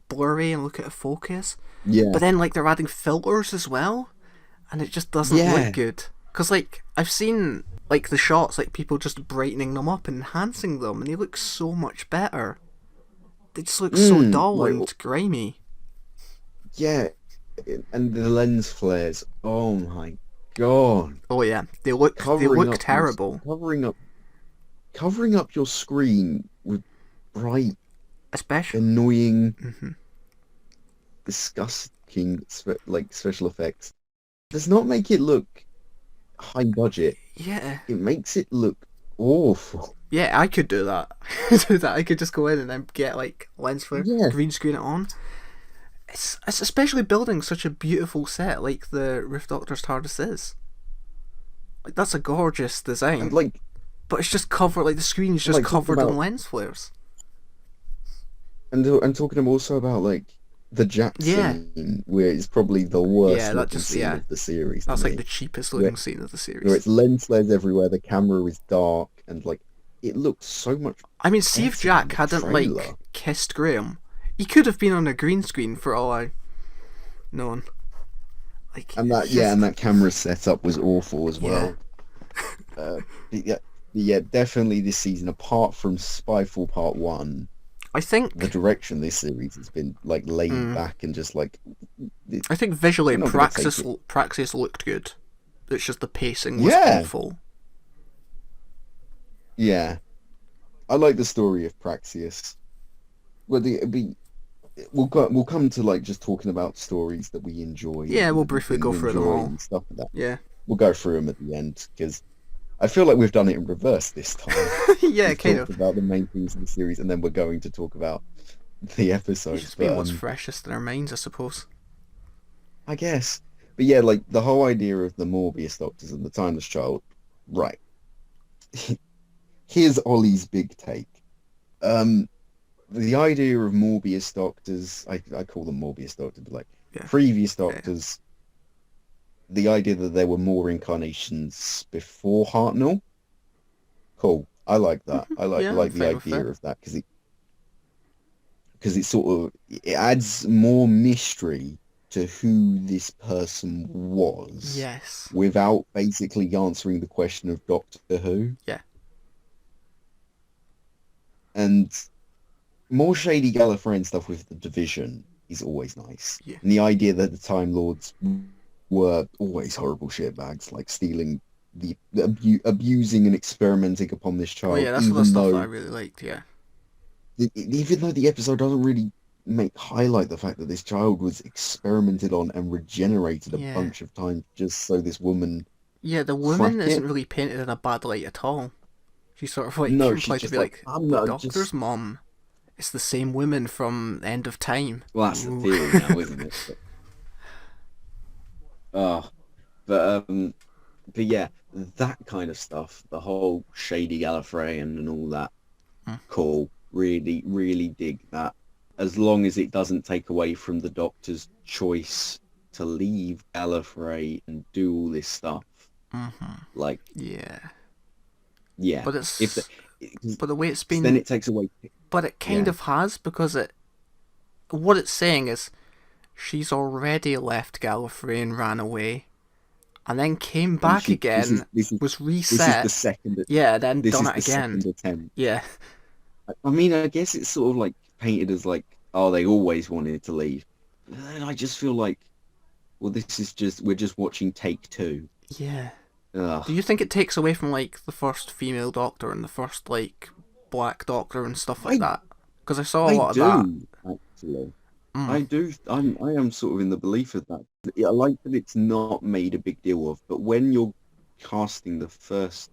blurry and look out of focus. Yeah, But then like they're adding filters as well, and it just doesn't look yeah, good. Cause like I've seen like the shots, like people just brightening them up and enhancing them, and they look so much better. They just look so dull like and grimy. yeah, and the lens flares. Oh my God, Oh yeah, they look terrible. covering up your screen with bright, Especially, annoying, hmm disgusting special effects does not make it look high budget. yeah, It makes it look awful. yeah. I could do that. Do that. I could just go in and then get like lens flare, Yeah, green screen it on. It's especially building such a beautiful set like the Rift Doctor's TARDIS is. Like that's a gorgeous and design, but it's just covered like the screen's just talking covered in about lens flares. and talking also about like the Jack Yeah, scene, where it's probably the yeah. worst That looking just scene yeah. of the series to That's like me, the cheapest where looking scene of the where series. it's lens flares everywhere, the camera is dark, and like it looks so much I mean, see if better than Jack the hadn't trailer. like kissed Graham, he could have been on a green screen for all I known. Like And it's and just that camera setup was awful as yeah. well. But yeah, definitely this season, apart from Spyfall Part 1, I the think direction this series has been like laid mm, back and just like I think visually we're not going to take it. Praxis looked good. It's just the pacing was Yeah, awful. yeah. I like the story of Praxius. Well, we'll come to like just talking about stories that we enjoy Yeah, and we'll that we briefly go didn't through them enjoy all. and stuff like that. Yeah. We'll go through them at the end because I feel like we've done it in reverse this time. Yeah, We've kind talked of. about the main things of the series, and then we're going to talk about the It's episodes. just But been what's freshest in our minds, I suppose. I guess, but yeah, like the whole idea of the Morbius doctors and the Timeless Child. Right. Here's Ollie's big take. Um, the idea of Morbius doctors, I call them Morbius doctors, but like Yeah. previous Yeah. doctors, the idea that there were more incarnations before Hartnell. Cool. I like that. I Yeah, I'm like the fine with idea that. of that because it sort of it adds more mystery to who this person was Yes. without basically answering the question of Doctor Who. Yeah. And more shady Gallifreyan stuff with the Division is always nice. Yeah. And the idea that the Time Lords were always horrible shitbags, like stealing abusing and experimenting upon this Oh child, yeah, that's the stuff that I really liked. Yeah. even though the episode doesn't really make highlight the fact that this child was experimented on and regenerated a Yeah. bunch of times just so this woman Yeah, the woman crack isn't it. really painted in a bad light at all. She's sort of like No, she's implied to just be like, like I'm the not Doctor's just. mom. It's the same woman from End of Time. Well, that's the Ooh. theory now, isn't it? Oh, but but yeah, that kind of stuff, the whole shady Gallifreyan and all that, cool. Really, really dig that. As long as it doesn't take away from the Doctor's choice to leave Gallifrey and do all this stuff. Mm-hmm. Like, Yeah. yeah, But if the, it's but the way it's then been, it takes away. but it kind Yeah, of has, because what it's saying is she's already left Gallifrey and ran away, and then came and back she again, was this is reset, the second yeah, then this done is it the again. second attempt. Yeah. I mean, I guess it's sort of like painted as like, oh, they always wanted to leave. But then I just feel like, well, this is just we're just watching take two. Yeah. Ugh. Do you think it takes away from like the first female Doctor and the first like Black Doctor and stuff like I that? Because I saw a I lot of that. do actually. Mm. I do. I am sort of in the belief of that. I like that it's not made a big deal of, but when you're casting the first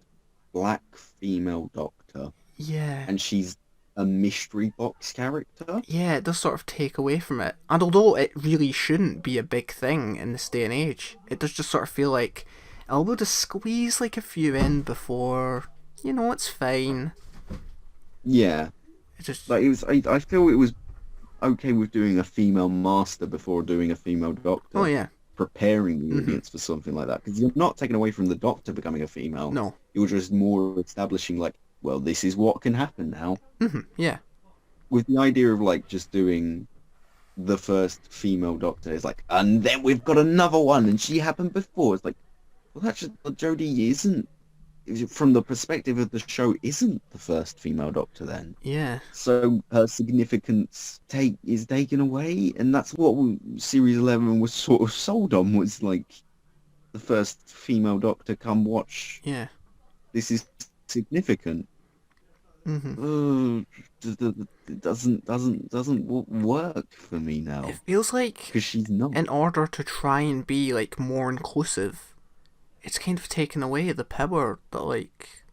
black female Doctor Yeah. and she's a mystery box character, Yeah, it does sort of take away from it. And although it really shouldn't be a big thing in this day and age, it does just sort of feel like, oh, we'll just squeeze like a few in before, it's fine. yeah, It just, like it was. I feel it was okay with doing a female master before doing a female oh Doctor, yeah, preparing the mm-hmm. audience for something like that, because you're not taking away from the Doctor becoming a female. No, You're just more establishing like, well, this is what can happen now. mm-hmm. Yeah, With the idea of like just doing the first female Doctor is like, and then we've got another one, and she happened before. It's like, well, that's just Jodie isn't, from the perspective of the show, isn't the first female Doctor then. yeah, So her significance is taken away, and that's what Series 11 was sort of sold on, was like the first female Doctor, come watch. yeah, This is significant. mm-hmm. It doesn't work for me now It feels like, because she's not. in order to try and be like more inclusive, it's kind of taken away the power that like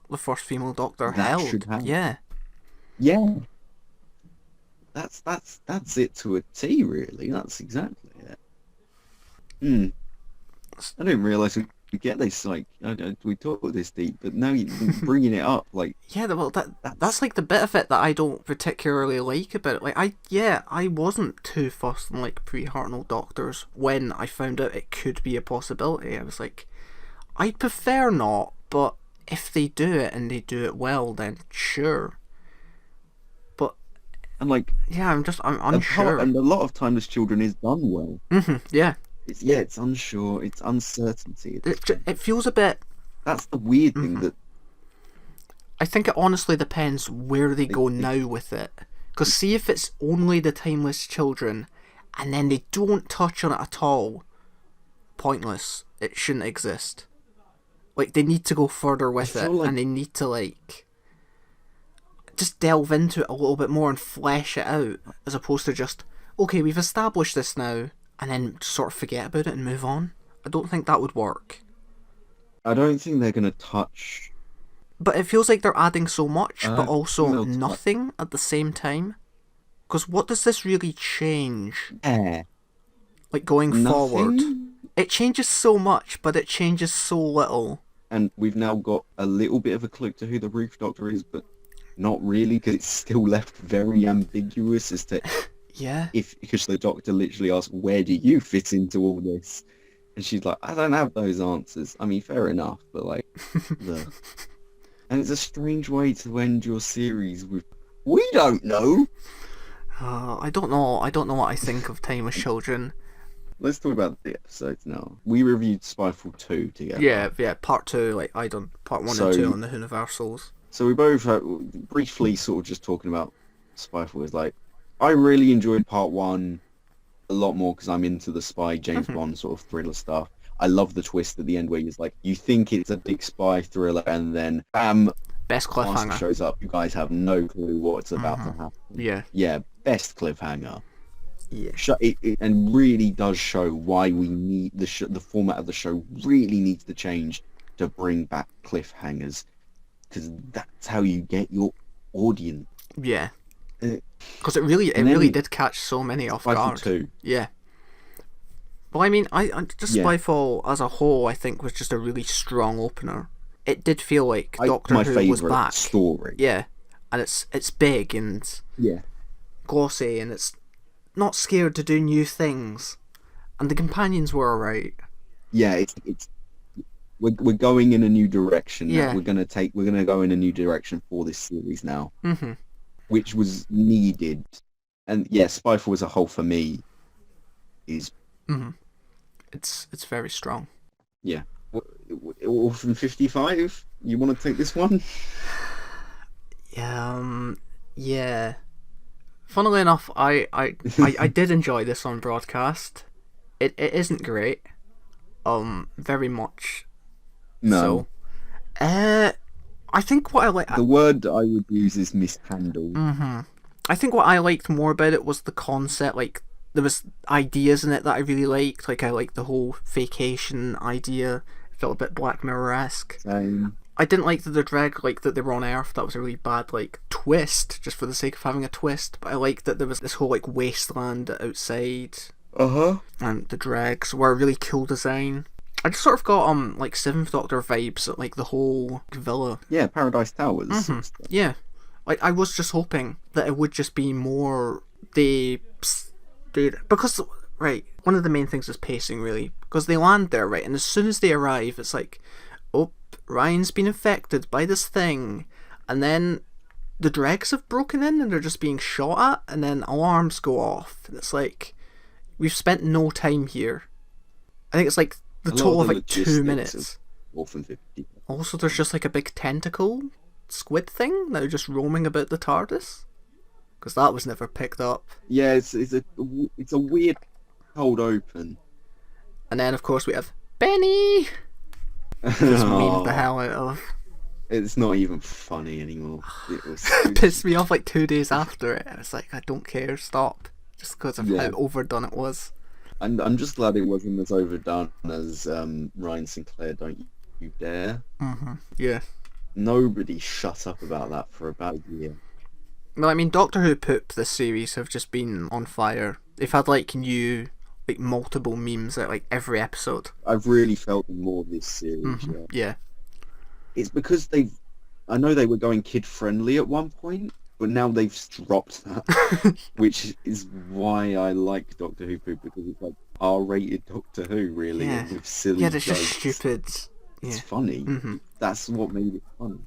the first female Doctor That held. should have. Yeah. Yeah, that's it to a T, really. That's exactly it. Hmm. I didn't realize we get this. Like, we talk about this deep, but now you're bringing it up. Like, Yeah, well, that's like the bit of it that I don't particularly like about it. Like, I wasn't too fussed on like pre-Hartnell Doctors when I found out it could be a possibility. I was like, I'd prefer not, but if they do it and they do it well, then sure. But and like, yeah, I'm unsure. and a lot of Timeless Children is done well. Yeah, It's unsure. It's uncertainty. it feels a bit. That's the weird thing that I think it honestly depends where they go now with it. Because see if it's only the Timeless Children, and then they don't touch on it at all, pointless. It shouldn't exist. Like, they need to go further with it, like, and they need to, like, just delve into it a little bit more and flesh it out, as opposed to just, okay, we've established this now, and then sort of forget about it and move on. I don't think that would work. I don't think they're going to touch. But it feels like they're adding so much, but also no, nothing at the same time. Because what does this really change? Like, going forward? It changes so much, but it changes so little. And we've now got a little bit of a clue to who the Roof Doctor is, but not really, because it's still left very ambiguous as to Yeah. because the Doctor literally asks, where do you fit into all this? And she's like, I don't have those answers. I mean, fair enough, but like, and it's a strange way to end your series with, we don't know. I don't know. I don't know what I think of Timeless Children. Let's talk about the episodes now. We reviewed Spyfall 2 together. Yeah, part 2, like, I done part 1 and 2 on the Whoniversals. So we both briefly sort of just talking about Spyfall is like, I really enjoyed part 1 a lot more because I'm into the spy James Bond sort of thriller stuff. I love the twist at the end where he's like, you think it's a big spy thriller and then bam, Best cliffhanger. Master shows up. You guys have no clue what's about to happen. Yeah. Yeah, best cliffhanger. Yeah. It and really does show why we need the format of the show really needs to change to bring back cliffhangers, because that's how you get your audience. Yeah. Because it really did catch so many off guard. Too. Yeah. Well, I mean, I just Spyfall as a whole, I think, was just a really strong opener. It did feel like Doctor Who was back. Story. Yeah, and it's big and glossy, and it's not scared to do new things. And the companions were alright. Yeah, it's we're going in a new direction now. Yeah. We're gonna go in a new direction for this series now, Mm-hmm. which was needed. And yeah, Spyfall as a whole for me is Mm-hmm. It's very strong. yeah. Orphan 55. You want to take this one? Yeah. Funnily enough, I did enjoy this on broadcast. It isn't great. Very much No. so. I think what I like. The word I would use is mishandled. I think what I liked more about it was the concept. Like, there was ideas in it that I really liked. Like, I liked the whole vacation idea. It felt a bit Black Mirror-esque. Same. I didn't like the drag, like that they were on Earth. That was a really bad like twist, just for the sake of having a twist. But I liked that there was this whole like wasteland outside, Uh-huh. and the dregs were a really cool design. I just sort of got like Seventh Doctor vibes at like the whole villa. Yeah, Paradise Towers. Yeah, like I was just hoping that it would just be more they did, because right, one of the main things is pacing really, because they land there right, and as soon as they arrive, it's like, oh, Ryan's been infected by this thing, and then the dregs have broken in and they're just being shot at, and then alarms go off, and it's like, we've spent no time here. I think it's like the total of like 2 minutes. Orphan 50. Also, there's just like a big tentacle squid thing that are just roaming about the TARDIS, because that was never picked up. Yeah, it's a weird cold open. And then of course we have Benny. Just memed the hell out of. It's not even funny anymore. It pissed me off like 2 days after it. I was like, I don't care, stop. Just because of how overdone it was. I'm just glad it wasn't as overdone as Ryan Sinclair, Don't You Dare. Yeah. Nobody shut up about that for about a year. Well, I mean, Doctor Who poop this series have just been on fire. They've had like new, like multiple memes at like every episode. I've really felt more this series. Yeah. It's because I know they were going kid friendly at one point, but now they've dropped that, which is why I like Doctor Who poop, because it's like R-rated Doctor Who really, Yeah. with silly Yeah, it's jokes. just stupid. It's Yeah. funny. That's what made it funny.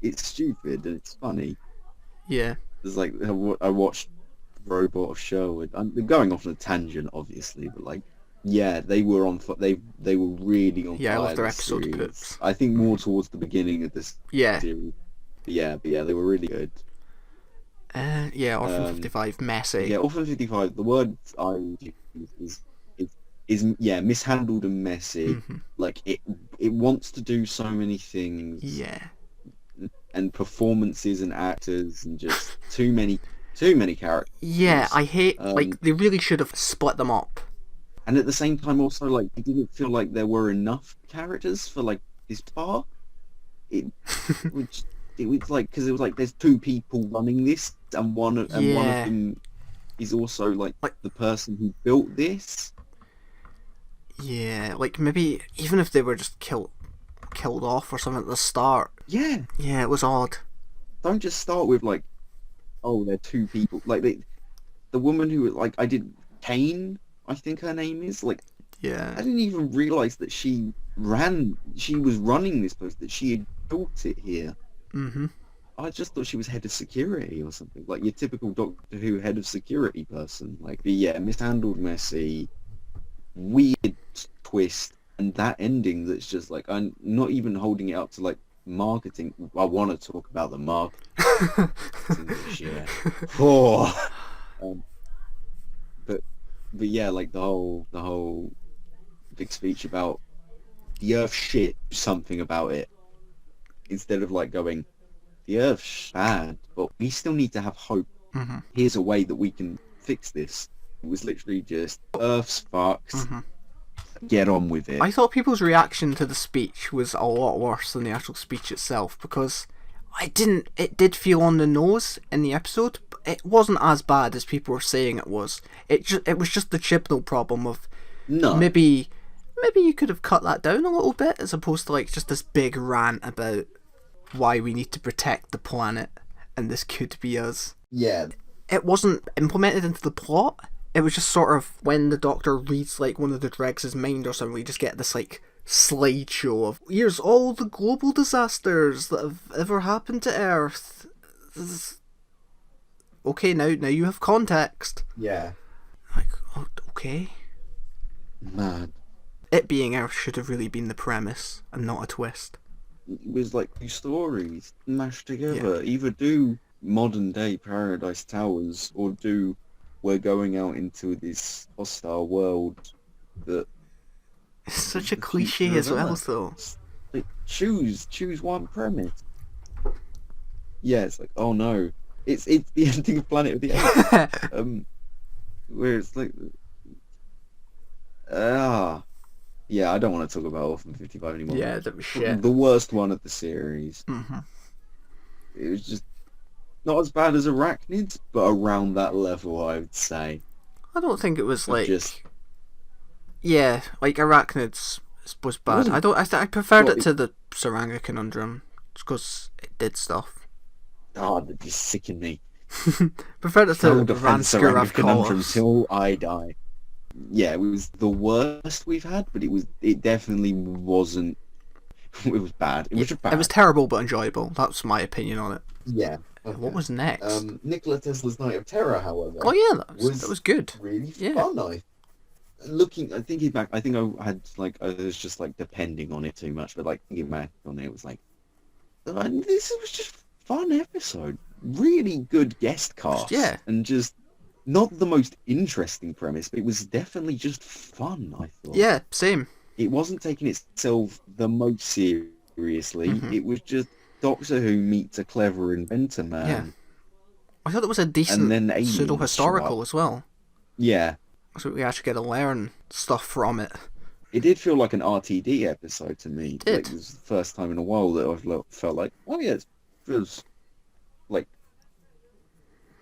It's stupid and it's funny. Yeah. It's like I watched Robot of Sherwood. I'm going off on a tangent, obviously, but like, yeah, they were on. They were really on. Yeah, I fire love their this episode series. poops. I think more towards the beginning of this Yeah. series. But yeah, they were really good. Yeah, Orphan 55, messy. Yeah, Orphan 55. The word I would use is mishandled and messy. Like it wants to do so many things. Yeah. And performances and actors and just too many characters. Yeah, I hate, like, they really should have split them up. And at the same time, also, like, it didn't feel like there were enough characters for, like, this part. It was like, because it was like, there's two people running this, and one of them is also, like the person who built this. Yeah, like, maybe, even if they were just killed off or something at the start. Yeah. Yeah, it was odd. Don't just start with, like, oh, they're two people. Like, the woman who, like, Kane, I think her name is, like, Yeah. I didn't even realise that she was running this place, that she had built it here. I just thought she was head of security or something, like your typical Doctor Who head of security person. Like, but yeah, mishandled, messy, weird twist, and that ending that's just like, I'm not even holding it up to like marketing. I want to talk about the marketing this year. But yeah, like the whole big speech about the Earth shit, something about it, instead of like going, the Earth's bad, but we still need to have hope. Here's a way that we can fix this. It was literally just, Earth's fucked. Get on with it. I thought people's reaction to the speech was a lot worse than the actual speech itself, because it did feel on the nose in the episode, but it wasn't as bad as people were saying it was. It was just the Chibnall problem of, No. maybe you could have cut that down a little bit, as opposed to like just this big rant about why we need to protect the planet and this could be us. Yeah. It wasn't implemented into the plot. it was just sort of when the Doctor reads like one of the Dregs' mind or something, we just get this like slideshow of here's all the global disasters that have ever happened to Earth. Okay, now you have context. Yeah. Like, oh, okay. Mad. It being Earth should have really been the premise and not a twist. It was like 2 stories mashed together. Either do modern day Paradise Towers or do we're going out into this hostile world that It's such a cliche as well, though. like, choose one premise. Yeah, it's like, oh no, it's the ending of Planet of the Apes. Where it's like, yeah, I don't want to talk about Orphan 55 anymore. Yeah, that was shit. The worst one of the series. Mm-hmm. It was just not as bad as Arachnids, but around that level, I would say. I don't think it was like... Just... Yeah, like Arachnids was bad. I preferred it to the Saranga Conundrum, just because it did stuff. Oh, that just sickened me. Preferred it to Saranga Conundrum Ranskirav till I die. Yeah, it was the worst we've had, but it definitely wasn't. It was bad. It was just bad. It was terrible but enjoyable. That's my opinion on it. Yeah. Okay. What was next? Nikola Tesla's Night of Terror, however. Oh yeah, that was good. Really fun. Thinking back, I think I had like I was just like depending on it too much, but like thinking back on it, it was like this was just fun episode. Really good guest cast. Yeah. And just not the most interesting premise, but it was definitely just fun, I thought. Yeah, same. It wasn't taking itself the most seriously. Mm-hmm. It was just Doctor Who meets a clever inventor man. Yeah. I thought it was a decent pseudo-historical as well. Yeah. So we actually get to learn stuff from it. It did feel like an RTD episode to me. It did. Like, it was the first time in a while that I've felt like, oh yeah, it feels like,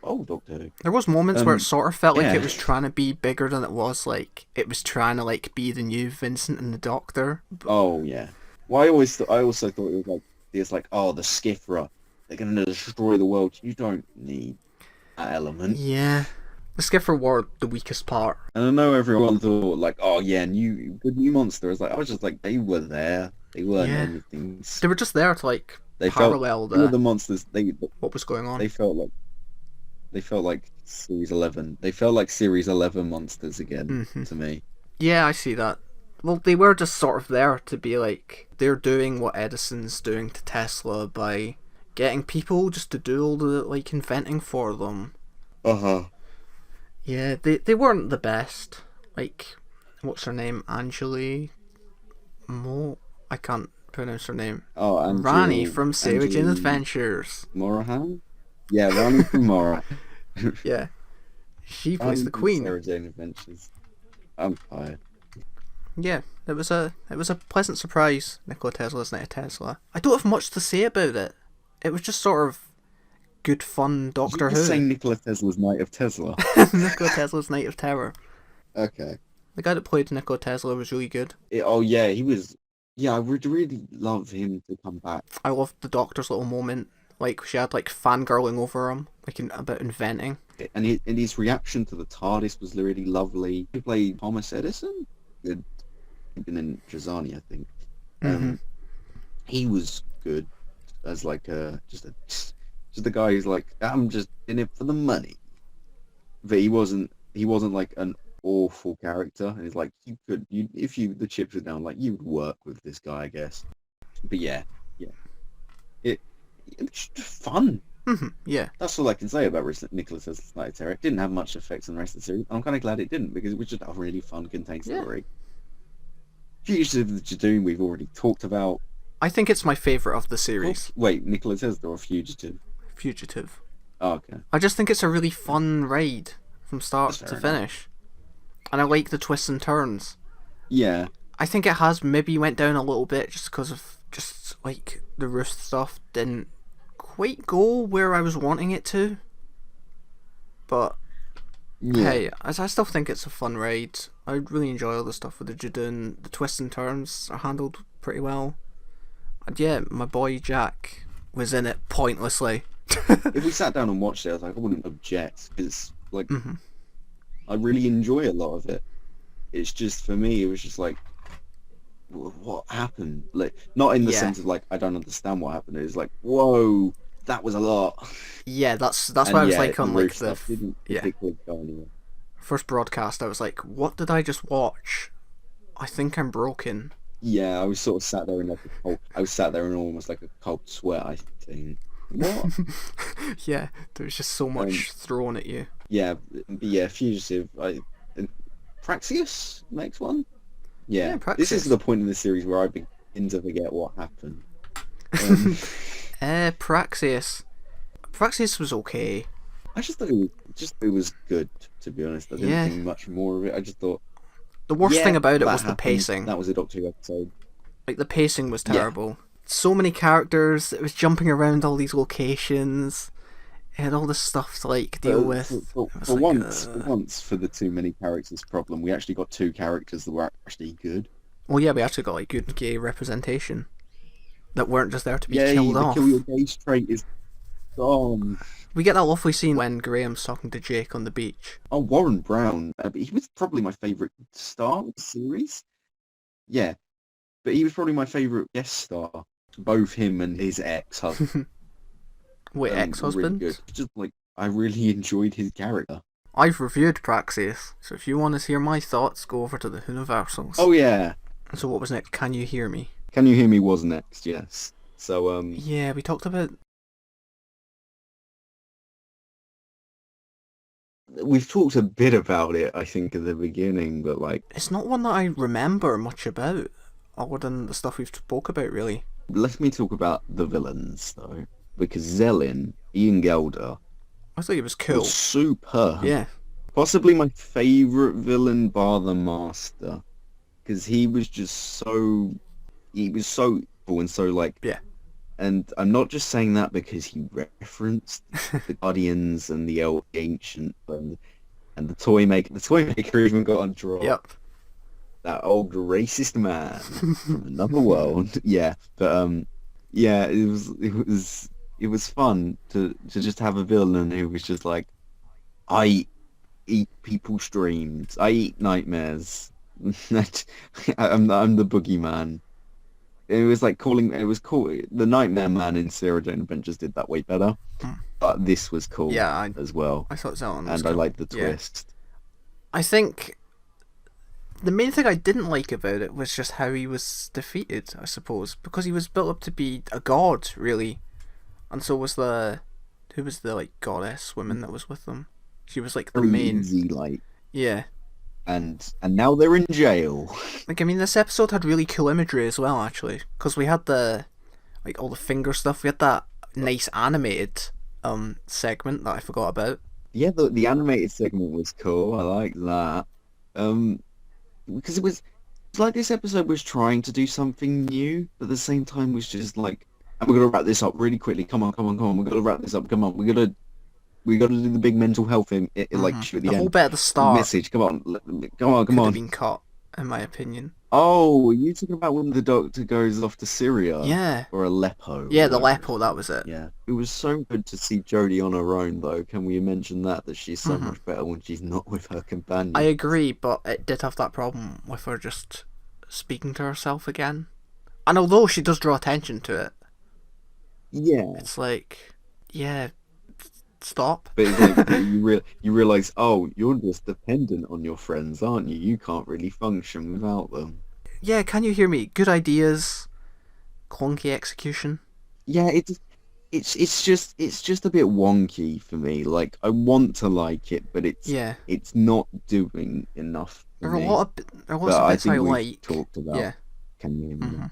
oh, Doctor Who. There was moments where it sort of felt like yeah. it was trying to be bigger than it was. Like it was trying to like be the new Vincent and the Doctor. Oh yeah. Well, I also thought it was like it's like, oh, the Skithra, they're gonna destroy the world. You don't need that element. Yeah. The Skipper were the weakest part. And I know everyone thought like, oh yeah, new monster. I was just like, they were there. They weren't anything. They were just there to like parallel the monsters. What was going on? They felt like Series 11. They felt like Series 11 monsters again to me. Yeah, I see that. Well, they were just sort of there to be like, they're doing what Edison's doing to Tesla by getting people just to do all the like inventing for them. Yeah, they weren't the best. Like, what's her name? I can't pronounce her name. Oh, Rani from Sarah Jane Adventures. Morahan? Yeah, Rani from Mora. Yeah. She plays the Queen. Sarah Jane Adventures. I'm tired. Yeah, it was a pleasant surprise, Nikola Tesla's Night of Tesla. I don't have much to say about it. It was just sort of good fun Doctor Who. You're saying Nikola Tesla's Night of Tesla? Nikola Tesla's Night of Terror. Okay. The guy that played Nikola Tesla was really good. He was... Yeah, I would really love him to come back. I loved the Doctor's little moment. Like, she had, like, fangirling over him, like, about inventing. And his reaction to the TARDIS was really lovely. He played Thomas Edison? He'd been in Jazani, I think. He was good as, like, just a guy who's like, I'm just in it for the money. But he wasn't like an awful character. And he's like, if the chips were down, like, you would work with this guy, I guess. But yeah. It was just fun. Yeah. That's all I can say about Nikola Tesla's Night of Terror. It didn't have much effects on the rest of the series. I'm kind of glad it didn't, because it was just a really fun, contained story. Fugitive of the Jadoon we've already talked about. I think it's my favourite of the series. Wait, Nikola Tesla or Fugitive? Fugitive. Oh, okay. I just think it's a really fun ride from start to finish. And I like the twists and turns. Yeah. I think it has maybe went down a little bit just because of just like the Ruth stuff didn't quite go where I was wanting it to. But hey, I still think it's a fun ride. I really enjoy all the stuff with the Jadoon. The twists and turns are handled pretty well. And yeah, my boy Jack was in it pointlessly. If we sat down and watched it, I was like, I wouldn't object, because like, I really enjoy a lot of it. It's just for me, it was just like, what happened? Like, not in the Yeah, sense of like I don't understand what happened. It was like, whoa, that was a lot. yeah. That's why And I was yeah, like the on like roof stuff didn't yeah particularly go anywhere. first broadcast. I was like, what did I just watch? I think I'm broken. Yeah, I was sort of sat there in like a cold. I was sat there in almost like a cold sweat. I think. What? Yeah, there was just so Um, much thrown at you. yeah, but yeah, Fugitive. And Praxius makes one. Yeah, Yeah, this is Praxis. the point in the series where I begin to forget what happened. Um, Praxis. Praxis was okay. I just thought it was good, to be honest. I didn't Yeah. think much more of it. I just thought, The worst thing yeah, about it that was the happened. pacing. That was a Doctor Who episode. Like, the pacing was Yeah. terrible. So many characters, it was jumping around all these locations. It had all this stuff to, like, deal But with. It was for like, once, for the too many characters problem, we actually got two characters that were actually good. well, yeah, we actually got, like, good gay representation that weren't just there to be Yay, killed the kill your off. gaze trait is gone. We get that lovely scene when Graham's talking to Jake on the beach. Oh, Warren Brown. He was probably my favourite star of the series. Yeah, but he was probably my favourite guest star. Both him and his ex-husband Wait, were really ex-husband? good. Just like, I really enjoyed his character. I've reviewed Praxis, so if you want to hear my thoughts, go over to the Whoniversals. Oh yeah. So what was next? Can You Hear Me? Can You Hear Me was next, yes. So, Yeah, we talked about... we've talked a bit about it, I think, at the beginning, but like, It's not one that I remember much about, other than the stuff we've spoke about, really. let me talk about the villains, though. Because Zellin, Ian Gelder, I thought it was cool. was superb. Yeah. Possibly my favourite villain bar the Master. Because he was so cool and so like, Yeah. and I'm not just saying that because he referenced the Guardians and the Ancient and the Toy Maker. The Toy Maker even got on draw. Yep. That old racist man from another world. Yeah, but yeah, it was fun to just have a villain who was just like, I eat people's dreams. I eat nightmares. I'm the boogeyman. It was like it was cool. The Nightmare Man in Sarah Jane Adventures did that way better, but this was cool Yeah, as well. I thought Zelen was And I cool. liked the Yeah. twist. I think the main thing I didn't like about it was just how he was defeated, I suppose, because he was built up to be a god, really, and so was who was the like goddess woman that was with them. She was like the Very main. easy, like, Yeah. and now they're in jail. Like, I mean, this episode had really cool imagery as well, actually, because we had all the finger stuff. We had that nice animated segment that I forgot about. Yeah, the animated segment was cool. I like that. Because it's like this episode was trying to do something new, but at the same time was just like, and we're gonna wrap this up really quickly. Come on, come on, come on. We're gonna wrap this up. Come on, we gotta do the big mental health like shoot at the The whole end. bit at the start Message. Come on, come on, come could have on. been cut, in my opinion. Oh, are you talking about when the doctor goes off to Syria? Yeah. Or Aleppo? Yeah, the whatever. Lepo, that was it. Yeah. It was so good to see Jodie on her own, though. Can we mention that she's so Mhm. much better when she's not with her companion? I agree, but it did have that problem with her just speaking to herself again. And although she does draw attention to it, Yeah. it's like, yeah, stop. But it's like you realize, oh, you're just dependent on your friends, aren't you? You can't really function without them. Yeah, Can You Hear Me? Good ideas, clunky execution. Yeah, it's just a bit wonky for me. Like I want to like it, but Yeah, it's not doing enough for there are me. a lot of But I bits I think we've like. talked about. Yeah. Can you hear me? Mhm.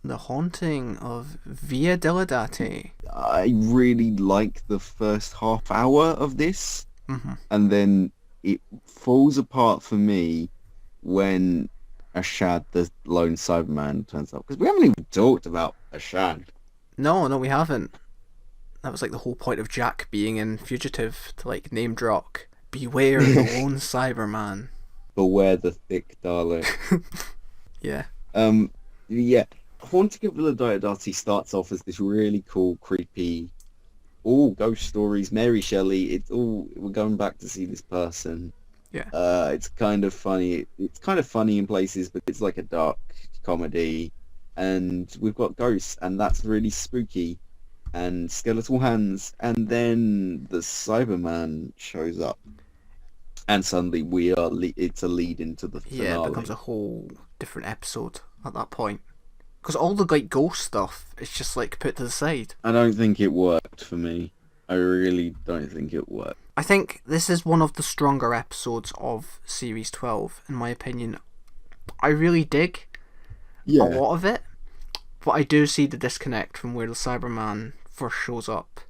The Haunting of Via Diledate. I really like the first half hour of this, Mhm. and then it falls apart for me when Ashad, the lone Cyberman, turns up. Because we haven't even talked about Ashad. No, we haven't. That was like the whole point of Jack being in Fugitive, to like name drop. Beware the lone Cyberman. Beware the thick Dalek. Yeah. Yeah. Haunting of Villa Diodati starts off as this really cool, creepy, all ghost stories, Mary Shelley. It's all we're going back to see this person, Yeah. It's kind of funny. It's kind of funny in places, but it's like a dark comedy. And we've got ghosts, and that's really spooky. And skeletal hands, and then the Cyberman shows up, and suddenly it's a lead into the Yeah, it becomes a finale. whole different episode at that point. Because all the like ghost stuff is just like put to the side. I don't think it worked for me. I really don't think it worked. I think this is one of the stronger episodes of Series 12, in my opinion. I really dig a Yeah, lot of it, but I do see the disconnect from where the Cyberman first shows up.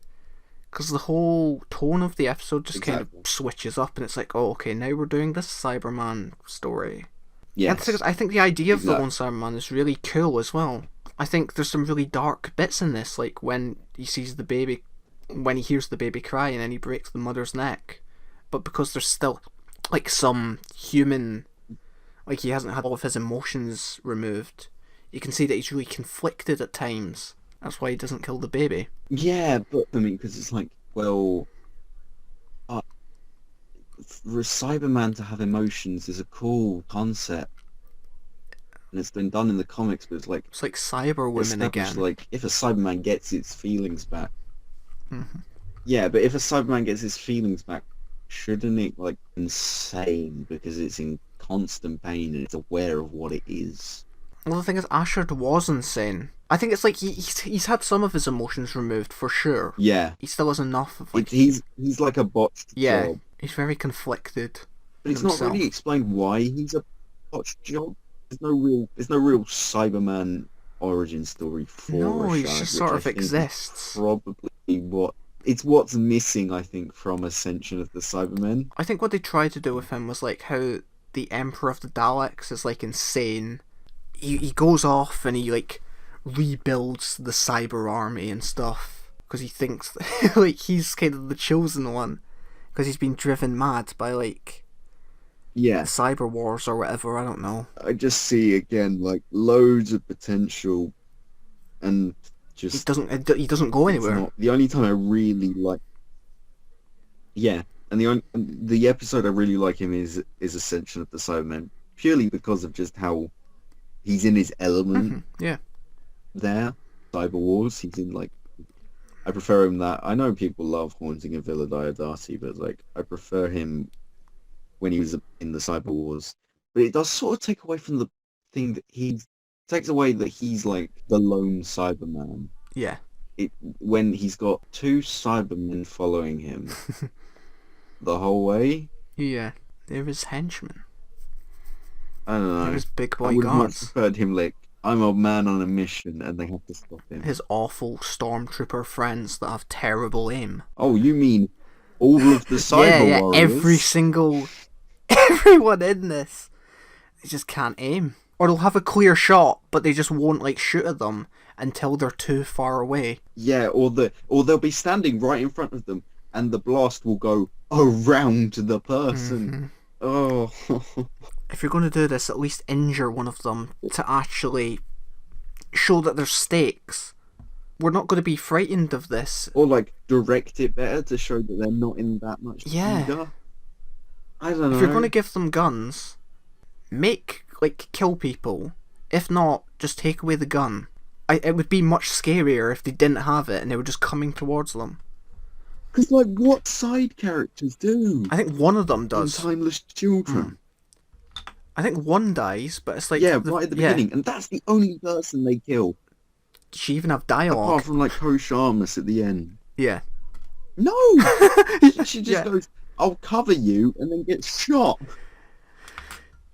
Because the whole tone of the episode just kind of exactly. switches up, and it's like, oh, okay, now we're doing this Cyberman story. And the thing is, Yes, I think the idea of the lone exactly. Cyberman is really cool as well. I think there's some really dark bits in this, like when he sees the baby, when he hears the baby cry, and then he breaks the mother's neck. But because there's still like some human, like he hasn't had all of his emotions removed, you can see that he's really conflicted at times. That's why he doesn't kill the baby. Yeah, but I mean, because it's like, well, uh, for a Cyberman to have emotions is a cool concept, and it's been done in the comics, but it's like It's like Cyber Women established, again. like if a Cyberman gets its feelings back. Hmm. Yeah, but if a Cyberman gets his feelings back, shouldn't it like insane because it's in constant pain and it's aware of what it is? Well, the thing is, Ashard was insane. I think it's like he's had some of his emotions removed for sure. Yeah, He still has enough of like he's like a botched yeah, job, he's very conflicted but in it's not really himself. explained why he's a botched job. There's no real Cyberman origin story for No, he Ashad, just which sort I of think is exists. probably what's missing. I think from Ascension of the Cybermen. I think what they tried to do with him was like how the Emperor of the Daleks is like insane. He goes off and he like rebuilds the cyber army and stuff because he thinks like he's kind of the chosen one because he's been driven mad by like the Yeah, cyber wars or whatever. I don't know. I just see again like loads of potential and just He doesn't go it's anywhere. not the only time I really like. Yeah, and the episode I really like him is Ascension of the Cybermen purely because of just how he's in his element Yeah. there. Cyber Wars, he's in like I prefer him that. I know people love Haunting of Villa Diodati, but like I prefer him when he was in the Cyber Wars. But it does sort of take away from the thing that he takes away that he's like the lone Cyberman. Yeah. It when he's got two Cybermen following him the whole way. Yeah. They're his henchmen. I don't They're know. his big I boy would have much guards. preferred him like I'm a man on a mission and they have to stop him. His awful stormtrooper friends that have terrible aim. Oh, you mean all of the Yeah, Cyber yeah. Every Warriors? single everyone in this, they just can't aim. Or they'll have a clear shot, but they just won't like shoot at them until they're too far away. Yeah, or they'll be standing right in front of them and the blast will go around the person. Hmm. Oh, If you're going to do this, at least injure one of them to actually show that there's stakes. We're not going to be frightened of this. or like direct it better to show that they're not in that much Yeah. danger. I don't If you're going to know. give them guns, make like kill people. If not, just take away the gun. It would be much scarier if they didn't have it and they were just coming towards them. Because like what side characters do I think one of them in does. Timeless Children? I think one dies, but it's like Yeah, right at the yeah. beginning, and that's the only person they kill, She even have apart dialogue. from like Ko Sharmus at the end. Yeah. No, she just Yeah. goes, "I'll cover you," and then gets shot.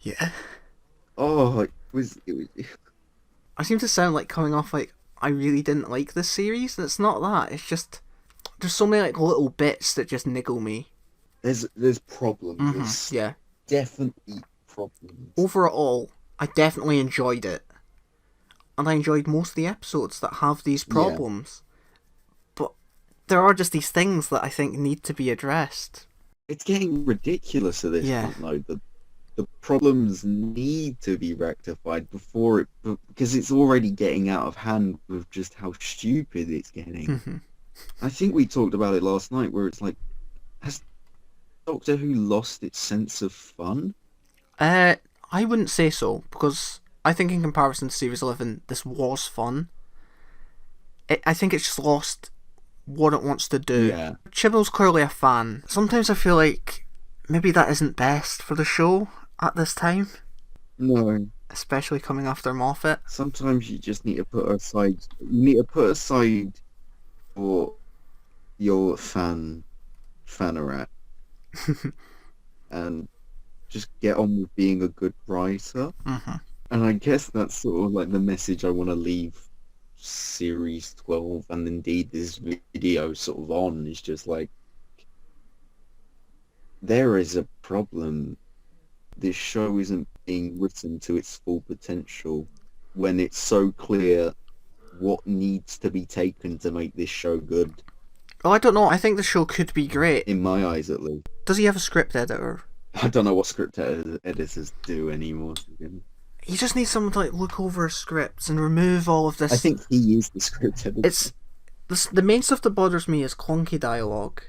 Yeah. Oh, it was. I seem to sound like coming off like I really didn't like this series, and it's not that. It's just there's so many like little bits that just niggle me. There's problems. There's Yeah. definitely problems. Overall, I definitely enjoyed it. And I enjoyed most of the episodes that have these Yeah, problems. But there are just these things that I think need to be addressed. it's getting ridiculous at this Yeah. point, though. The problems need to be rectified before because it's already getting out of hand with just how stupid it's getting. Hmm. I think we talked about it last night, where it's like, has Doctor Who lost its sense of fun? Uh, I wouldn't say so, because I think in comparison to Series 11, this was fun. I think it's just lost what it wants to do. Yeah. Chibnall's clearly a fan. Sometimes I feel like maybe that isn't best for the show at this time, No. especially coming after Moffat. Sometimes you just need to put aside. You need to put aside for your fannerat and just get on with being a good writer. Mm-hmm. And I guess that's sort of like the message I want to leave Series 12 and indeed this video sort of on, is just like, there is a problem. This show isn't being written to its full potential when it's so clear what needs to be taken to make this show good, Well, I don't know. I think the show could be great. in my eyes at least. Does he have a script editor? I don't know what script editors do anymore. He just needs someone to like look over his scripts and remove all of this. I think he is the script editor. It's the main stuff that bothers me is clunky dialogue.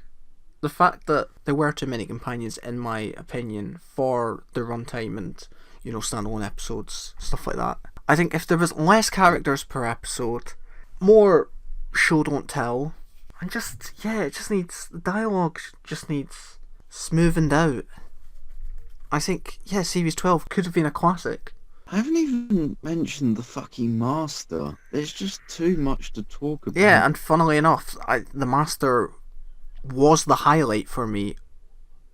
The fact that there were too many companions, in my opinion, for the runtime and, you know, standalone episodes, stuff like that. I think if there was less characters per episode, more show don't tell, and just, yeah, it just needs, the dialogue just needs smoothened out. I think, yeah, Series 12 could have been a classic. I haven't even mentioned the fucking Master. There's just too much to talk about. Yeah, and funnily enough, the Master was the highlight for me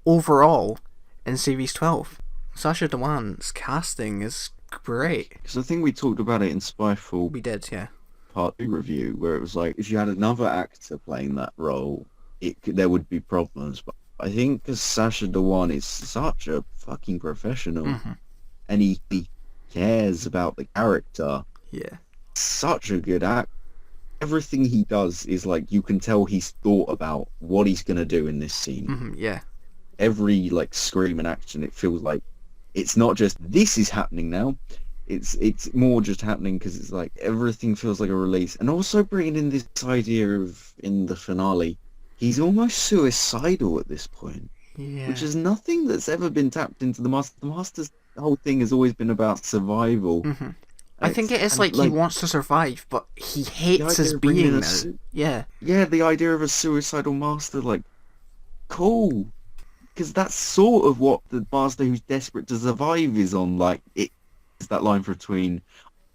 overall in Series 12. Sacha Dhawan's casting is great. Because I think we talked about it in Spyfall We did, yeah. Part 2 review, where it was like, if you had another actor playing that role, there would be problems. But I think because Sacha Dhawan is such a fucking professional, and he cares about the character, Yeah. such a good act. Everything he does is like, you can tell he's thought about what he's going to do in this scene. Yeah. Every like scream and action, it feels like it's not just this is happening now. It's more just happening because it's like everything feels like a release. And also bringing in this idea of, in the finale, he's almost suicidal at this point. Yeah. Which is nothing that's ever been tapped into the Master. The Master's whole thing has always been about survival. I think it is like he wants to survive, but he hates his being now. Yeah. Yeah, the idea of a suicidal Master, like, cool. Because that's sort of what the Master who's desperate to survive is on. Like, it's that line between,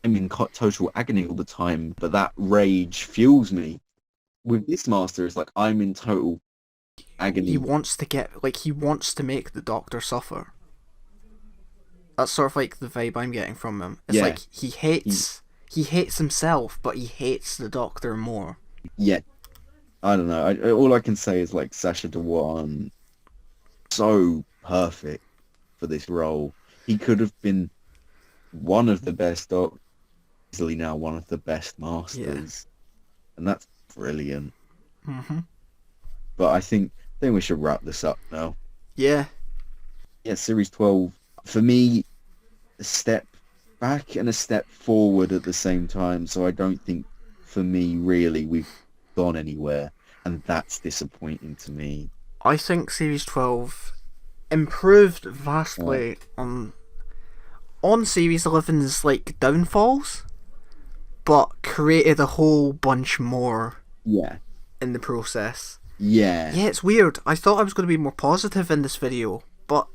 I'm in total agony all the time, but that rage fuels me. With this Master, it's like, I'm in total agony. He wants to make the Doctor suffer. That's sort of like the vibe I'm getting from him. It's like he hates himself, but he hates the Doctor more. Yeah. I don't know. All I can say is like Sacha Dhawan, so perfect for this role. He could have been one of the best Doctors, easily now one of the best Masters. And that's brilliant. But I think we should wrap this up now. Yeah. Yeah, Series 12, for me, a step back and a step forward at the same time. So I don't think, for me, really, we've gone anywhere. And that's disappointing to me. I think Series 12 improved vastly on Series 11's like downfalls, but created a whole bunch more in the process. Yeah, it's weird. I thought I was going to be more positive in this video, but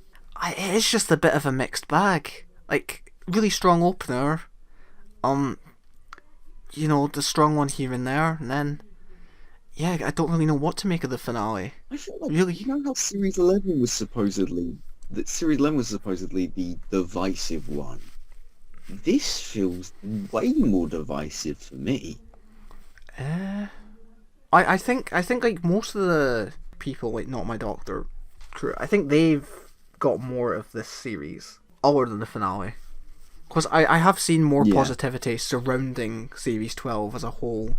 it is just a bit of a mixed bag. Like, really strong opener, you know, the strong one here and there, and then, yeah, I don't really know what to make of the finale. I feel like, really, you know how Series 11 was supposedly the divisive one? This feels way more divisive for me. I think like most of the people, like Not My Doctor crew, I think they've got more of this series other than the finale. Because I have seen more positivity surrounding Series 12 as a whole,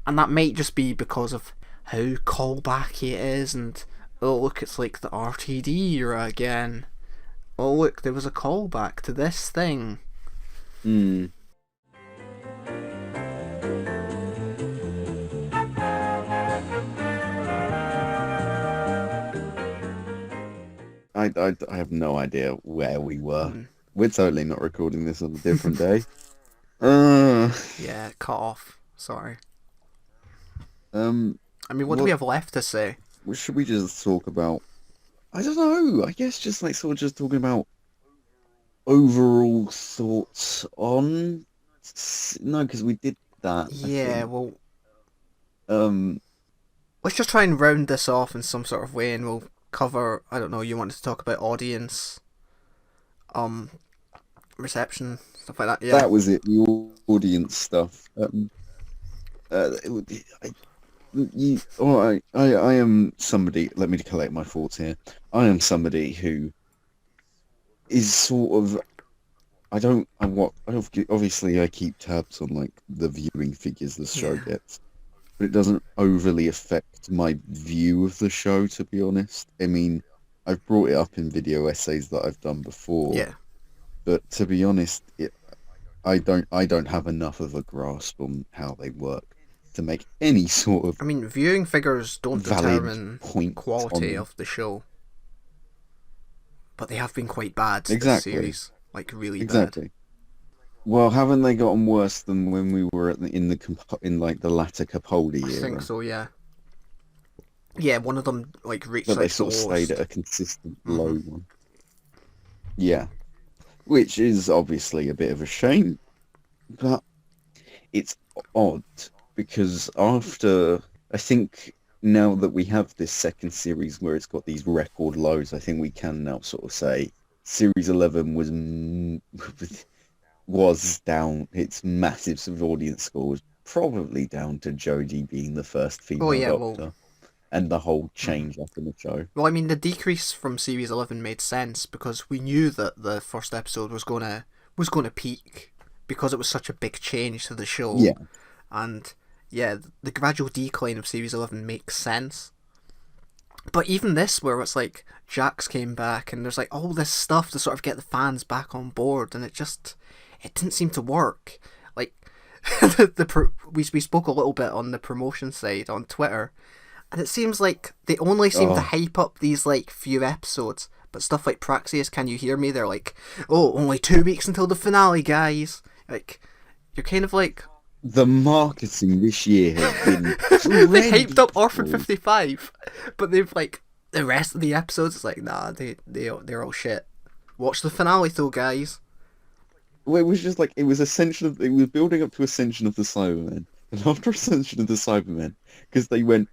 and that might just be because of how callbacky it is, and oh look, it's like the RTD era again. Oh look, there was a callback to this thing. I have no idea where we were. Mm, We're totally not recording this on a different day. Uh, yeah, cut off. Sorry. um, I mean, what do we what have left to say? what should we just talk about? I don't know. I guess just like sort of just talking about overall thoughts on. No, because we did that, I Yeah, think. well, Um, let's just try and round this off in some sort of way, and we'll cover. I don't know. You wanted to talk about audience, um, reception, stuff like that. Yeah. that was it. The audience stuff. I, I am somebody. Let me collect my thoughts here. I am somebody who is sort of. I don't. I what. Obviously, I keep tabs on like the viewing figures the show Yeah. gets, but it doesn't overly affect my view of the show. To be honest, I mean, I've brought it up in video essays that I've done before, Yeah. but to be honest, I don't have enough of a grasp on how they work to make any sort of I mean, viewing figures don't valid determine point on quality them. of the show, but they have been quite bad this Exactly, series. Like, really bad. exactly. Well, haven't they gotten worse than when we were in like the latter I Capaldi think era? so, yeah. Yeah, one of them, like, reached, But they like, the sort of stayed at lowest. a consistent Hmm. low one. Yeah, which is obviously a bit of a shame, but it's odd because after I think now that we have this second series where it's got these record lows, I think we can now sort of say Series 11 was down. Its massive sort of audience score was probably down to Jodie being the first Oh, female yeah, well, Doctor and the whole mhm. change up in the show. Well, I mean, the decrease from Series 11 made sense because we knew that the first episode was gonna peak because it was such a big change to the show, Yeah, and yeah, the gradual decline of Series 11 makes sense. But even this, where it's like Jax came back and there's like all this stuff to sort of get the fans back on board, and it didn't seem to work. Like we spoke a little bit on the promotion side on Twitter, and it seems like they only seem to oh, hype up these like few episodes. But stuff like Praxius, Can You Hear Me? They're like, oh, only 2 weeks until the finale, guys. Like, you're kind of like, the marketing this year has been they hyped up Orphan dreadful. 55, but they've like the rest of the episodes. It's like, nah, they're all shit. Watch the finale though, guys. Well, it was just like it was it was building up to Ascension of the Cybermen, and after Ascension of the Cybermen, because they went,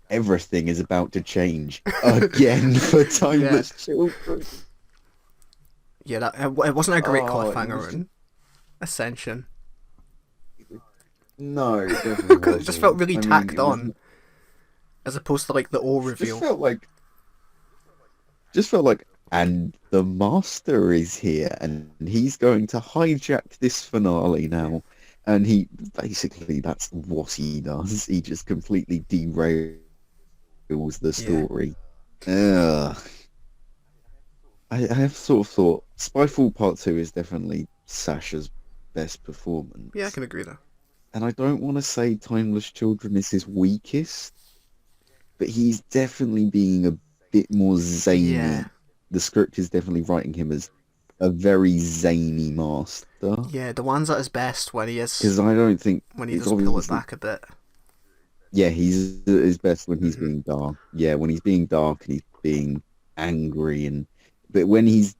everything is about to change again for Yeah, timeless children. yeah. That it wasn't a great Oh, it cliffhanger was just in Ascension. no, it definitely Because it just felt wasn't. really I mean, tacked it was on as opposed to like the O just reveal. felt like and the Master is here, and he's going to hijack this finale Yeah, now. And he basically that's what he does. He just completely derails the yeah, story. Ugh. I have sort of thought Spyfall Part 2 is definitely Sasha's best yeah. I performance. can agree there. And I don't want to say Timeless Children is his weakest, but he's definitely being a bit more Yeah, zany. The script is definitely writing him as a very zany master. yeah. The one's at his best Because I don't think when he it's does pull it obviously, back a bit. yeah, he's at his best when he's Hmm. being dark. Yeah, when he's being dark and he's being angry but when he's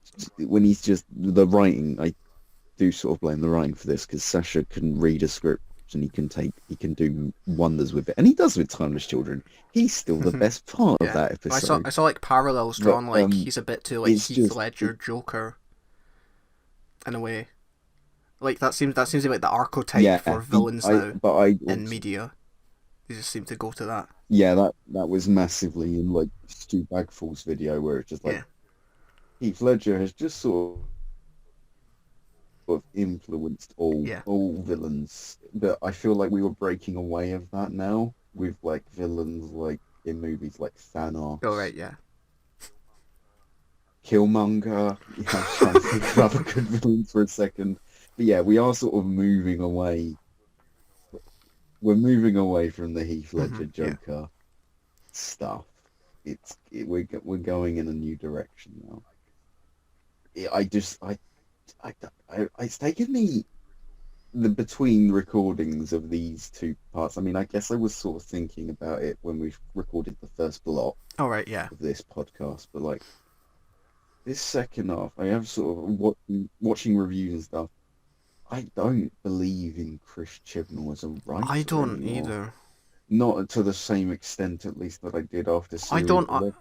just the writing, I do sort of blame the writing for this because Sasha can read a script and he can do wonders with it, and he does with Timeless Children. He's still the best part of Yeah, that I episode, saw like parallels but drawn. Like he's a bit too like it's Heath just Ledger Joker in a way. Like that seems to be like the archetype yeah. for villains now I in also media. They just seem to go to that. yeah that was massively in like Stu Bagfall's video where it's just like Yeah. Heath Ledger has just sort of influenced Yeah. all villains, but I feel like we were breaking away of that now with like villains like in movies like Oh Thanos, right. Yeah. Killmonger. Yeah, I was trying to think of other good villains for a second, but yeah, we are sort of moving away. We're moving away from the Heath Ledger Yeah. Joker stuff. we're going in a new direction now. I just it's taken me the between recordings of these two parts. I mean, I guess I was sort of thinking about it when we recorded the first block All right, yeah. of this podcast, but like this second half, I have sort of watching reviews and stuff. I don't believe in Chris Chibnall as a I writer don't anymore. either. Not to the same extent, at least, that I did after I Series don't. 11.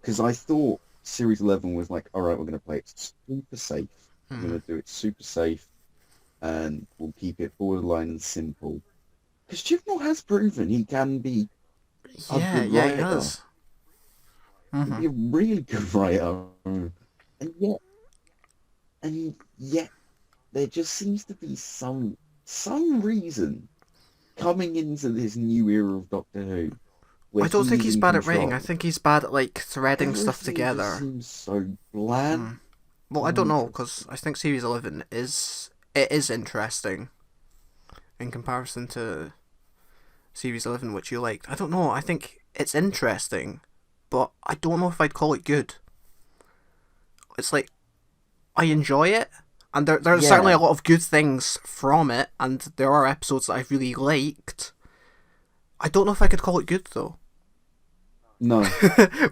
Because I thought Series 11 was like, all right, we're going to play it super safe. We're going to do it super safe, and we'll keep it borderline and simple. Because Chibnall has proven he can be a Yeah, good yeah, he writer. has. He can be a really good writer. And yet, there just seems to be some reason coming into this new era of Doctor Who where I don't think he's he's in bad at writing. I control. think he's bad at like threading stuff Everything just together. seems so bland. Well, I and don't know because uninteresting. I think Series 11 is interesting in comparison to Series 11, which you liked. I don't know. I think it's interesting, but I don't know if I'd call it good. It's like I enjoy it, and there's certainly Yeah, a lot of good things from it, and there are episodes that I've really liked. I don't know if I could call it good though, no,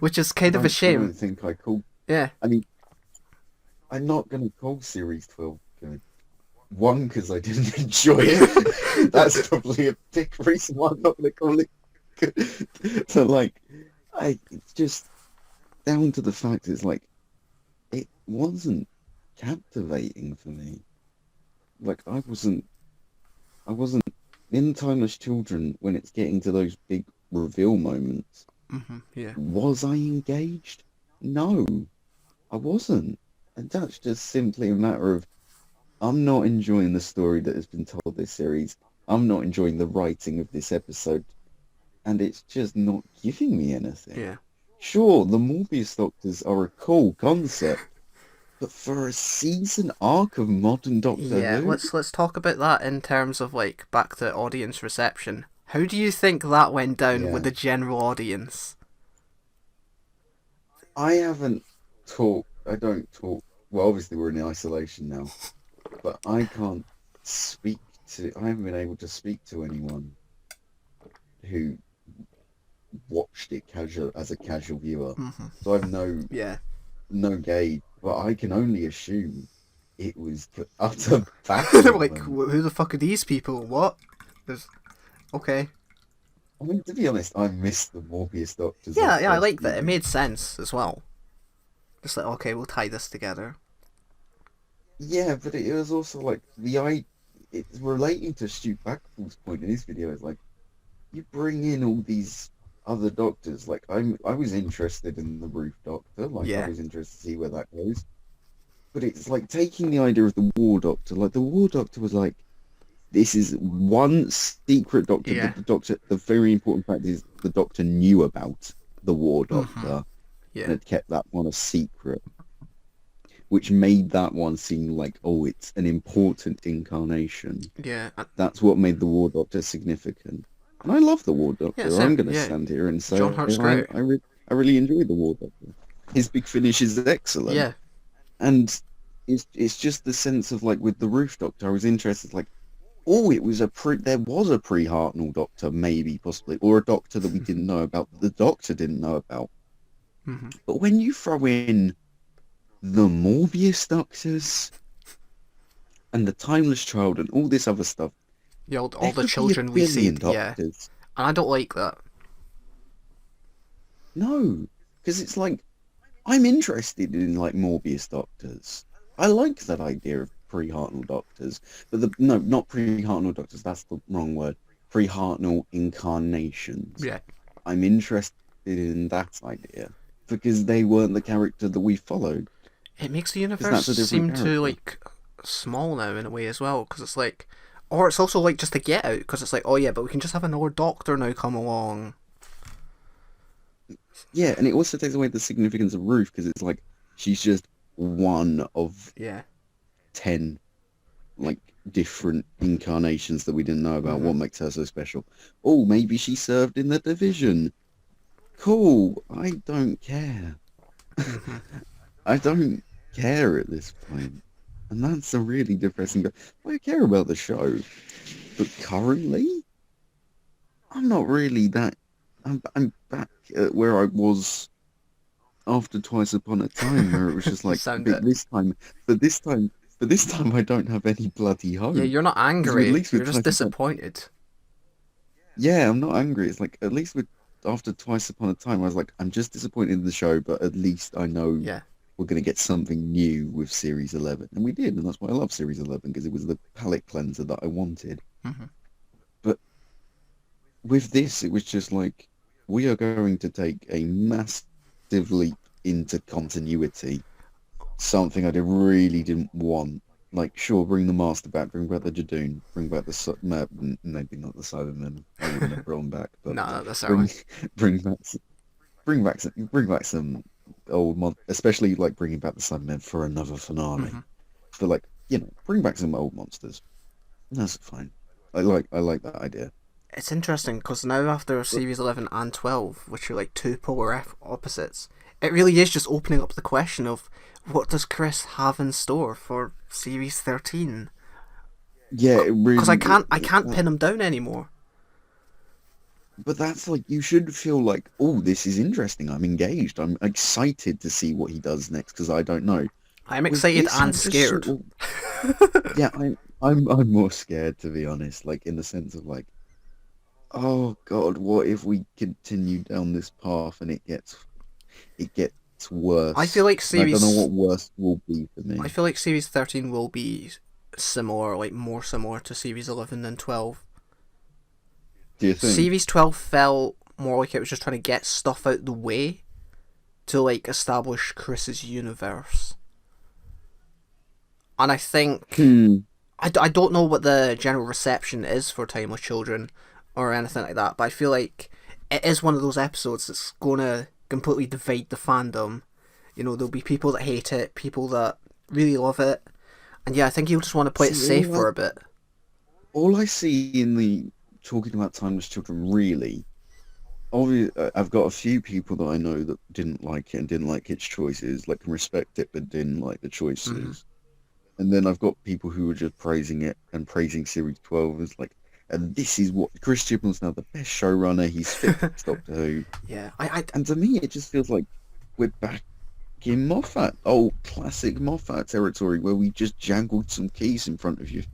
which is kind of a I shame. don't think I call. Yeah. I mean, I'm not going to call Series 12 good. One, because I didn't enjoy it. That's probably a big reason why I'm not going to call it good. So, like, it's just down to the fact it's like, it wasn't captivating for me. Like, I wasn't in Timeless Children when it's getting to those big reveal moments. Yeah. Was I engaged? No, I wasn't. And that's just simply a matter of I'm not enjoying the story that has been told this series. I'm not enjoying the writing of this episode. And it's just not giving me anything. Yeah. Sure, the Morbius Doctors are a cool concept, but for a season arc of modern Doctor Yeah, Who, let's talk about that in terms of like back to audience reception. How do you think that went down with yeah. the general audience? I haven't I don't talk, well, obviously we're in isolation now, but I haven't been able to speak to anyone who watched it as a casual viewer. So I've Yeah. no gauge, but I can only assume it was utter Like, bafflement. who the fuck are these people? What? There's okay. I mean, to be honest, I missed the Morbius Doctors that Yeah, I first like that. It viewing. made sense as well. Just like, okay, we'll tie this together. Yeah, but it was also like it's relating to Stu Backwell's point in his video. It's like you bring in all these other doctors. Like I was interested in the Roof Doctor. Like I Yeah. was interested to see where that goes. But it's like taking the idea of the War Doctor. Like the War Doctor was like, this is one secret doctor Yeah. that the very important fact is the Doctor knew about the War Doctor Yeah. and had kept that one a secret, which made that one seem like, oh, it's an important incarnation. Yeah. That's what made the War Doctor significant. And I love the War Yeah, Doctor. I'm same. going to Yeah. stand here and John say Hart's great. I really enjoy the War Doctor. His big finish is excellent. Yeah. And it's just the sense of like with the Roof Doctor, I was interested like, oh, there was a pre-Hartnell Doctor, maybe, possibly, or a Doctor that we didn't know about, that the Doctor didn't know about. But when you throw in the Morbius Doctors and the Timeless Child and all this other stuff, Yeah, all there the could be a children we see. billion Yeah. Doctors. And I don't like that. No, because it's like I'm interested in like Morbius Doctors. I like that idea of pre-Hartnell Doctors, but not pre-Hartnell Doctors. That's the wrong word. Pre-Hartnell incarnations. Yeah. I'm interested in that idea because they weren't the character that we followed. It makes the Because universe that's a different seem character. too like small now in a way as well, because it's like, or it's also like just a get out, because it's like, oh yeah, but we can just have another doctor now come along. Yeah, and it also takes away the significance of Ruth because it's like she's just one of Yeah. 10 like different incarnations that we didn't know about. What makes her so special? Oh, maybe she served in the division. cool. I don't care. Hmm. I don't care at this point. And that's a really depressing. I care about the show, but currently, I'm not really that. I'm back at where I was after Twice Upon a Time, where it was just You like, sound but it. this time, but this time, I don't have any bloody Yeah, hope. you're not Because at angry. least You're with just Twice Upon, disappointed. yeah, I'm not angry. It's like at least with after Twice Upon a Time, I was like, I'm just disappointed in the show, but at least I know Yeah. we're going to get something new with Series 11, and we did, and that's why I love Series 11 because it was the palate cleanser that I wanted. Hmm. But with this, it was just like we are going to take a massive leap into continuity, something I really didn't want. Like, sure, bring the Master back, bring back the Jadoon, bring back the maybe not the Cybermen. I wouldn't have brought them back, but No, not necessarily. bring bring back bring back some especially like bringing back the Cybermen for another finale. Hmm. But like, bring back some old monsters. That's fine. I like that idea. It's interesting because now after But Series 11 and 12, which are like two polar opposites, it really is just opening up the question of what does Chris have in store for Series 13? yeah, it Because really. I can't pin him down anymore. But that's like you should feel like, oh, this is interesting. I'm engaged. I'm excited to see what he does next because I don't know. I'm With excited this, and I'm just sort scared. of yeah. I'm more scared to be honest. Like in the sense of like, oh God, what if we continue down this path and it gets I feel worse? like And I don't know Series what worse will be for I me. feel like Series 13 will be similar, like more similar to Series 11 than 12. Do you think? Series 12 felt more like it was just trying to get stuff out the way to like establish Chris's universe. And I think Hmm. I don't know what the general reception is for Timeless Children or anything like that, but I feel like it is one of those episodes that's gonna completely divide the fandom. You know, there'll be people that hate it, people that really love it, and yeah, I think you'll just want to play it See, safe for a bit. all I see in the talking about timeless children really obviously, I've got a few people that I know that didn't like it and didn't like its choices, like can respect it but didn't like the Hmm. choices. And then I've got people who are just praising it and praising Series 12 as like, and this is what Chris Chibnall's now the best showrunner. He's fixed Doctor Who, Yeah, and to me, it just feels like we're back in Moffat, old classic Moffat territory, where we just jangled some keys in front of your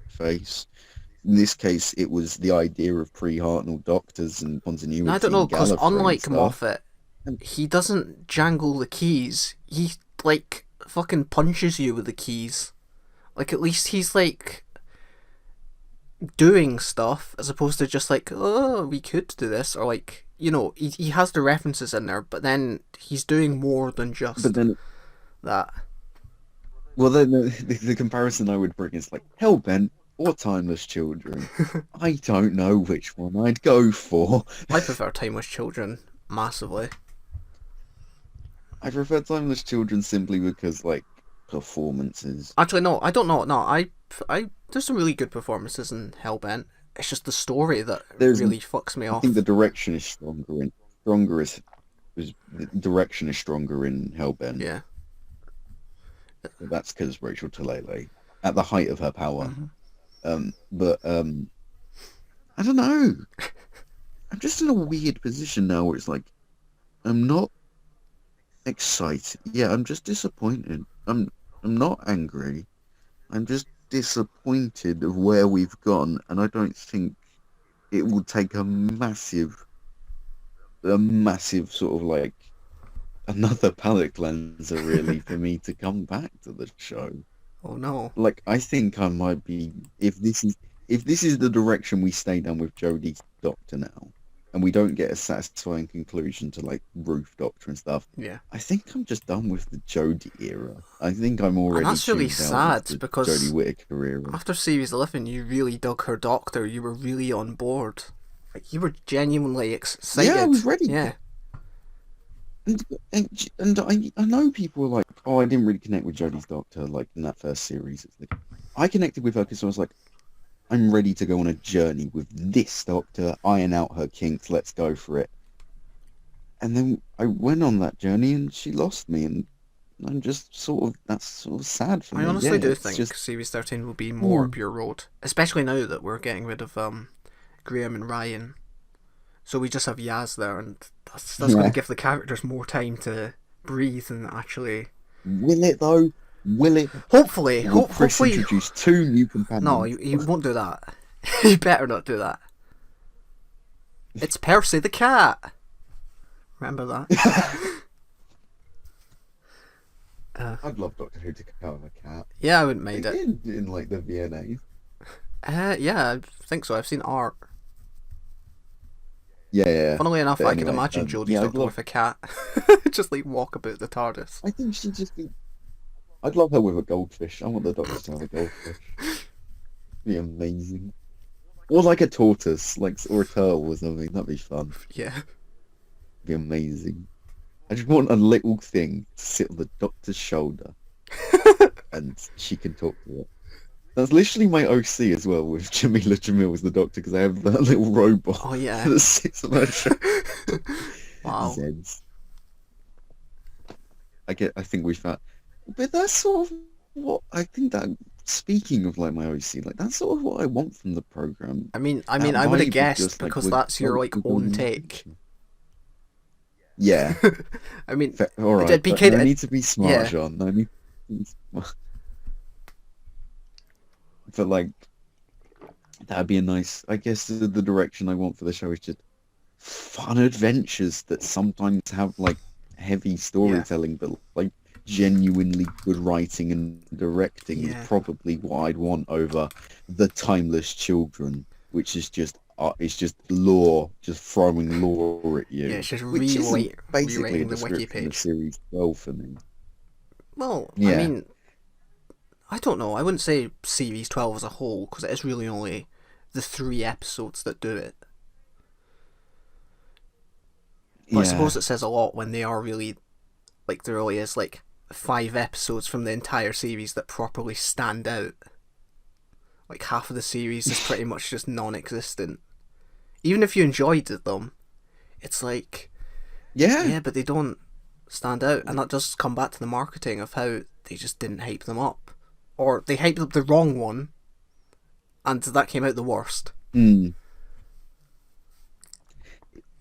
face. In this case, it was the idea of pre-Hartnell doctors and I don't continuity know, and because Gallifrey and unlike stuff. Moffat, And he doesn't jangle the keys. He like fucking punches you with the keys. Like at least he's like doing stuff as opposed to just like, oh, we could do this, or like, you know, he has the references in there, but then he's doing more than but just then, that. well, then the comparison I would bring is like Hellbent or Timeless Children. I don't know which one I'd go for. I prefer Timeless Children massively. I prefer Timeless Children simply because like performances. Actually, no, I don't know. No, I there's some really good performances in Hellbent. It's just the story that There's, really fucks me I think the off. direction is the direction is stronger in Hellbent. Yeah. But that's because Rachel Talalay at the height of her power. Hmm. But I don't know. I'm just in a weird position now where it's like I'm not excited. Yeah, I'm just disappointed. I'm not angry. I'm just disappointed of where we've gone, and I don't think it will take a massive sort of like another palate cleanser really for me to come back to the show. Oh no. Like I think I might be if this is the direction we stay down with Jodie's Doctor now, and we don't get a satisfying conclusion to like Ruth Doctor and stuff. Yeah. I think I'm just done with the Jodie era. I think I'm And already that's really tuned out with sad the Jodie because Whittaker era. after Series 11, you really dug her Doctor. You were really on board. Like, you were genuinely Yeah, I excited. was ready. Yeah. And I know people were like, oh, I didn't really connect with Jodie's Doctor like in that first series. It's like, I connected with her because I was like, I'm ready to go on a journey with this Doctor, iron out her kinks, let's go for it. And then I went on that journey, and she lost me, and I'm just sort of that's sort of sad for I me. Yeah, honestly do it's think just Series 13 will be more oh, up your road, especially now that we're getting rid of Graham and Ryan. So we just have Yaz there, and that's going to yeah. give the characters more time to breathe and actually. Will it though? Will it? Hopefully, Will Chris hopefully. introduce two new No, companions? he won't do that. He better not do that. It's Percy the cat. Remember that? I'd love Doctor Who to come with a cat. Yeah, I wouldn't They mind it. did in like the VNAs. Yeah, I think so. I've seen art. Yeah, yeah. Funnily enough, But I could anyway, imagine Jodie's yeah, I'd Doctor love. with a cat. Just like walk about the TARDIS. I think she'd just be. I'd love her with a goldfish. I want the Doctor to have a goldfish. Be amazing. Or like a tortoise, like or a turtle or something. That'd be fun. Yeah. Be amazing. I just want a little thing to sit on the Doctor's shoulder, and she can talk to it. That's literally my OC as well with Jamila Jamil as the Doctor because I have that little robot Oh yeah. that sits on her shoulder. Wow. Zeds. I think we found, but that's sort of what I think that. Speaking of like my OC, like that's sort of what I want from the program. That I would have vibe of guessed just like because with that's your like Doctor own going on take. adventure. Yeah, I mean, all right, it'd be but kind no of need to be smart, yeah. John. No need to be smart. But like that'd be a nice. I guess the direction I want for the show is just fun adventures that sometimes have like heavy Yeah. storytelling, but like genuinely good writing and directing is Yeah. probably what I'd want over the timeless children, which is just it's just lore, just throwing lore at Yeah, you, it's just which isn't basically a rewriting the wiki description of page. series 12 for me. Well, I Yeah, mean, I don't know. I wouldn't say series 12 as a whole because it is really only the 3 episodes that do it. But I yeah, suppose it says a lot when they are really like there really is like 5 episodes from the entire series that properly stand out. Like half of the series is pretty much just non-existent. Even if you enjoyed them, it's like yeah. yeah, but they don't stand out, and that does come back to the marketing of how they just didn't hype them up, or they hyped up the wrong one, and that came out the worst. Mm.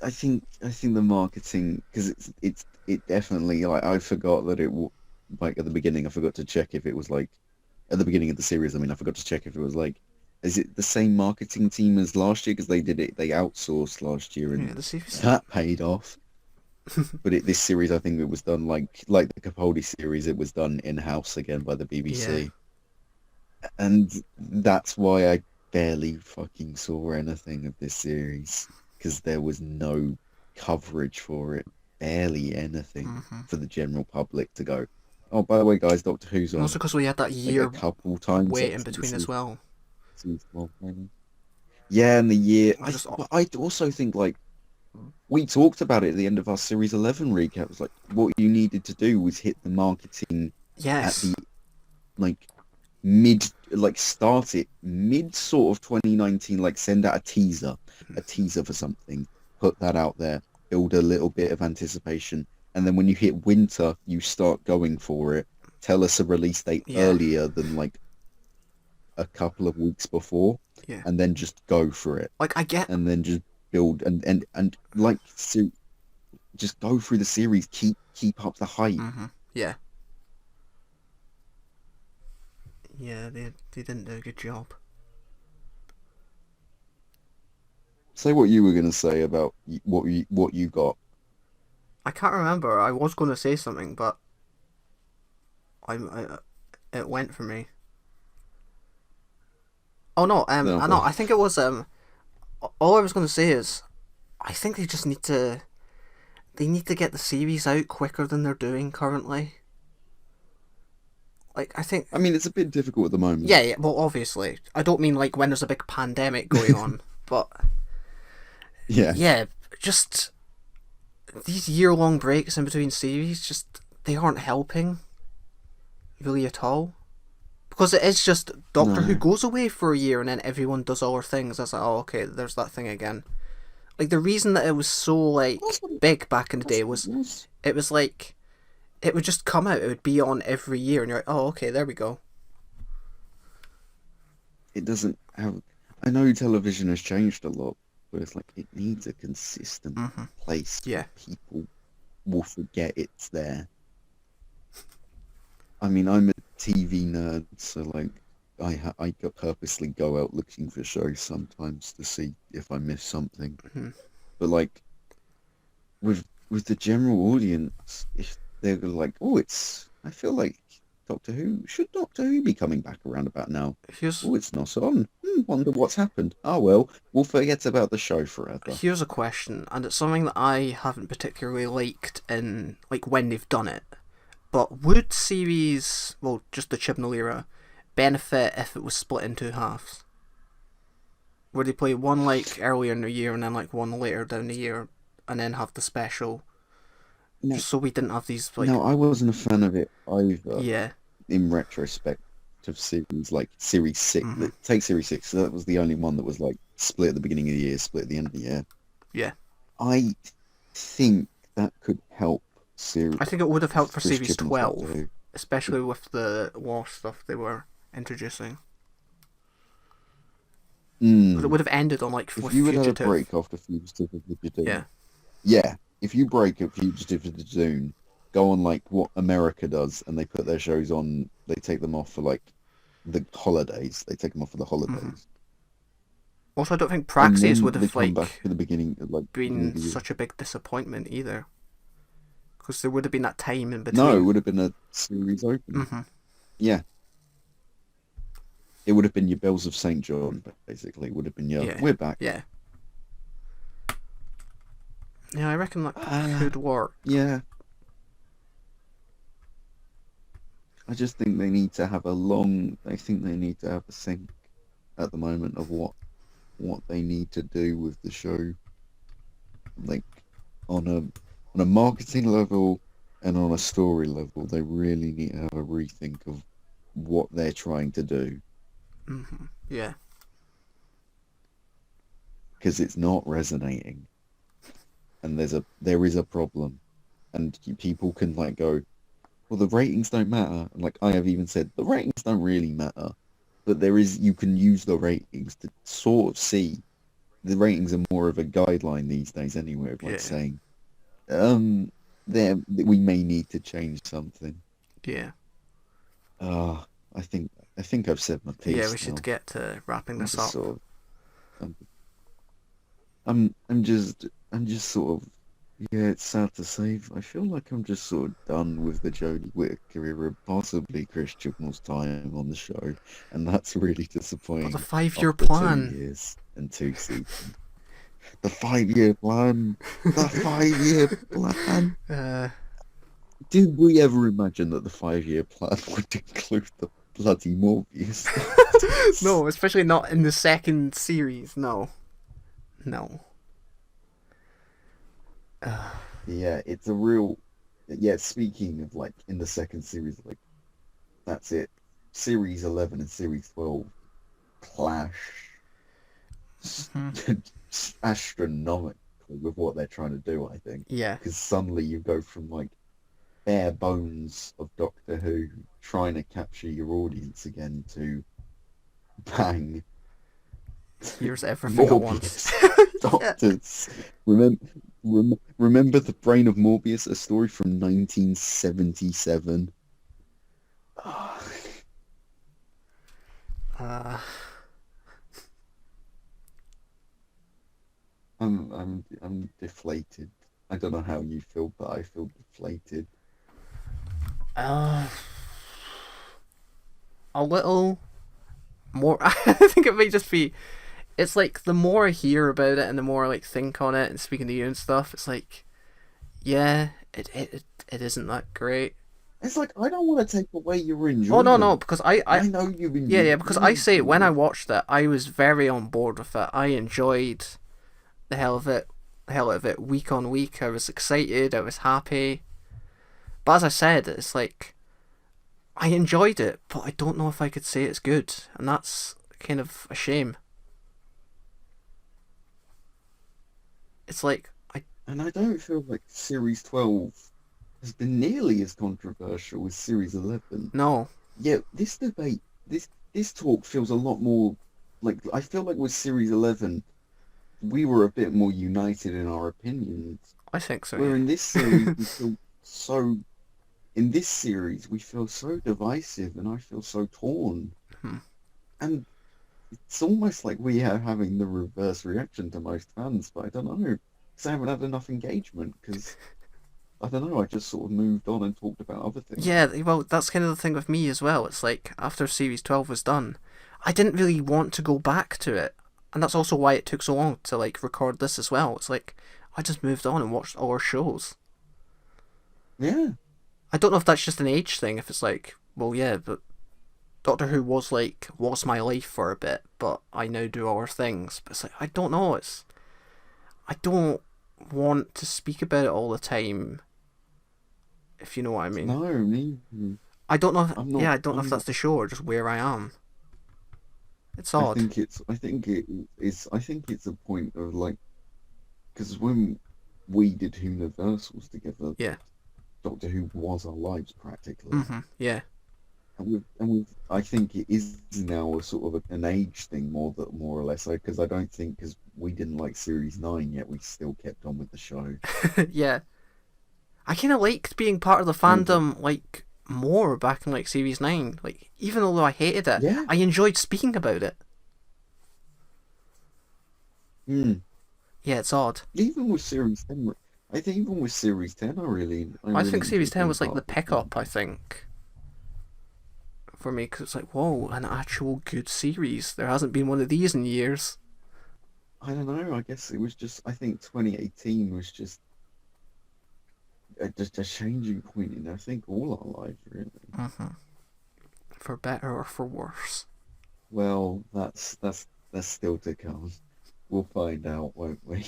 I think the marketing because it definitely like I forgot that like at the beginning I forgot to check if it was like at the beginning of the series I forgot to check if it was like is it the same marketing team as last year because they outsourced last year Yeah, and the series. that paid off but this series I think it was done like the Capaldi series it was done in-house again by the Yeah. BBC and that's why I barely fucking saw anything of this series because there was no coverage for it, barely anything Mm-hmm. for the general public to go. Oh, by the way, guys, Doctor Who's And on also because we had that like a year couple times wait up in to the between as well. season 12, maybe. Yeah, and the year. It was just But I also think like we talked about it at the end of our series 11 recap. It was like what you needed to do was hit the marketing at yes. the like mid like start it mid sort of 2019 like send out a teaser for something put that out there build a little bit of anticipation and then when you hit winter you start going for it tell us a release date Yeah. earlier than like a couple of weeks before Yeah. and then just go for it Like I get. and then just build and like so just go through the series keep up the hype. Mm-hmm. Yeah. Yeah, they didn't do a good job. Say what you were going to say about what you got. I can't remember. I was going to say something, but it went for me. Oh no, No, I know. I think it was all I was going to say is, I think they just need to get the series out quicker than they're doing currently. Like I think, I mean, it's a bit difficult at the moment. yeah, yeah. Well, obviously, I don't mean like when there's a big pandemic going on, but Yeah. yeah, just these year-long breaks in between series, just they aren't helping really at all. Because it is just Doctor Who No. goes away for a year and then everyone does all their things. It's like, oh, okay, there's that thing again. Like the reason that it was so That's like what it, big back in the that's day what it was was. it was like it would just come out. It would be on every year, and you're like, oh, okay, there we go. It doesn't have. I know television has changed a lot, but it's like it needs a consistent Hmm. place where Yeah. people will forget it's there. I mean, I'm a TV nerd, so like purposely go out looking for shows sometimes to see if I miss something. Hmm. But like with the general audience, if they're like, oh, it's I feel like Doctor Who be coming back around about now? Here's Oh, it's not on. Wonder what's happened. Oh well, we'll forget about the show forever. here's a question, and it's something that I haven't particularly liked in like when they've done it. But would series, well, just the Chibnall era, benefit if it was split in two halves? Would they play one like earlier in the year and then like one later down the year, and then have the special, No, just so we didn't have these like, no, I wasn't a fan of it either. yeah, In retrospect of series like Series 6, hmm, take Series 6, that was the only one that was like split at the beginning of the year, split at the end of the year. yeah. I think that could help series I think it would have helped for Chris series Chibnall's Doctor 12, Who. especially with the war stuff they were introducing. But it Mm. would have ended on like If with you had had a Fugitive. break after Fugitive of the Yeah, Jadoon, yeah, if you break at Fugitive of the Jadoon, go on like what America does, and they put their shows on, they take them off for like the holidays. They take them off for the hmm. holidays, Also, I don't think and Praxis then would they have come back like at the beginning, beginning of been the year. such a big disappointment either, because there would have been that time in No, it between. would have been a series opener. Hmm. Yeah, it would have been your Bells of St. John, basically. It would have been your, Yeah, we're back. yeah, yeah. I reckon that Ah, could work. yeah. I just think they need to have I think they need to have a think at the moment of what they need to do with the show, like on a marketing level and on a story level. They really need to have a rethink of what they're trying to do Hmm. Yeah, because it's not resonating, and there is a problem, and people can like go, well, the ratings don't matter. And like I have even said, the ratings don't really matter, but you can use the ratings to sort of see. The ratings are more of a guideline these days anyway, of like yeah, saying, there we may need to change something. yeah, Ah, I think I've said my yeah. piece We should now. get to wrapping I'm this just up. sort of I'm I'm just sort of yeah, it's sad to say. I feel like I'm just sort of done with the Jodie Whittaker era, possibly Chris Chibnall's time on the show, and that's really But the disappointing 5 year after two plan. years and two seasons. The 5 year plan. The 5 year plan. Uh, Did we ever imagine that the 5 year plan would include the bloody Morbius? no, especially not in the second series. No, no. Uh, Yeah, it's a real. Yeah, speaking of like in the second series, like that's it. Series 11 and Series 12 clash hmm. astronomically with what they're trying to do, I think. Yeah. Because suddenly you go from like bare bones of Doctor Who trying to capture your audience again to bang, Here's everything at once. Morbius. Yeah. Doctors. Remember The Brain of Morbius, a story from 1977. Uh, I'm deflated. I don't know how you feel, but I feel deflated. uh, a little more. I think it may just be. It's like the more I hear about it and the more I like think on it and speaking to you and stuff, it's like, yeah, it isn't that great. It's like I don't want to take away your Oh no, no, enjoyment. because I know you've yeah, yeah, enjoyed because I you say when enjoyed I it. watched it, I was very on board with it. I enjoyed the hell of it, week on week. I was excited, I was happy. But as I said, it's like I enjoyed it, but I don't know if I could say it's good, and that's kind of a shame. It's like I And I don't feel like Series 12 has been nearly as controversial as Series 11. no, Yet this debate, this talk feels a lot more like I feel like with Series 11, we were a bit more united in our opinions. I think so. Where in this Yeah. series we feel so in this series we feel so divisive and I feel so torn. Hmm. And it's almost like we are having the reverse reaction to most fans, but I don't know. Because I haven't had enough engagement because I don't know, I just sort of moved on and talked about other things. Yeah, well, that's kind of the thing with me as well. It's like after Series 12 was done, I didn't really want to go back to it. And that's also why it took so long to like record this as well. It's like I just moved on and watched all our shows. Yeah. I don't know if that's just an age thing, if it's like, well, yeah, but Doctor Who was my life for a bit, but I now do other things. But it's like I don't know. I don't want to speak about it all the time, if you know what I mean. No, me. I don't know. I'm not. Yeah, I don't know if I'm that's not. the show or just where I am. It's I odd. think it's. I think it is. I think it's a point of like because when we did Whoniversals together, Yeah. Doctor Who was our lives practically. Yeah. And I think it is now a sort of an age thing more or less. Because I don't think because we didn't like Series 9 yet, we still kept on with the show. Yeah. I kind of liked being part of the And fandom like more back in like Series 9. Like even though I hated it, yeah, I enjoyed speaking about it. mm, Yeah, it's odd. even with Series 10, I think even with Series 10, I I really think Series enjoyed 10 being was like part the of the pickup, I fandom. think, for me, because it's like, whoa, an actual good series. There hasn't been one of these in years. I don't know. I guess it was just. I think 2018 was just a changing point in I think all our lives really. For better or for worse. Well, that's still to come. We'll find out, won't we?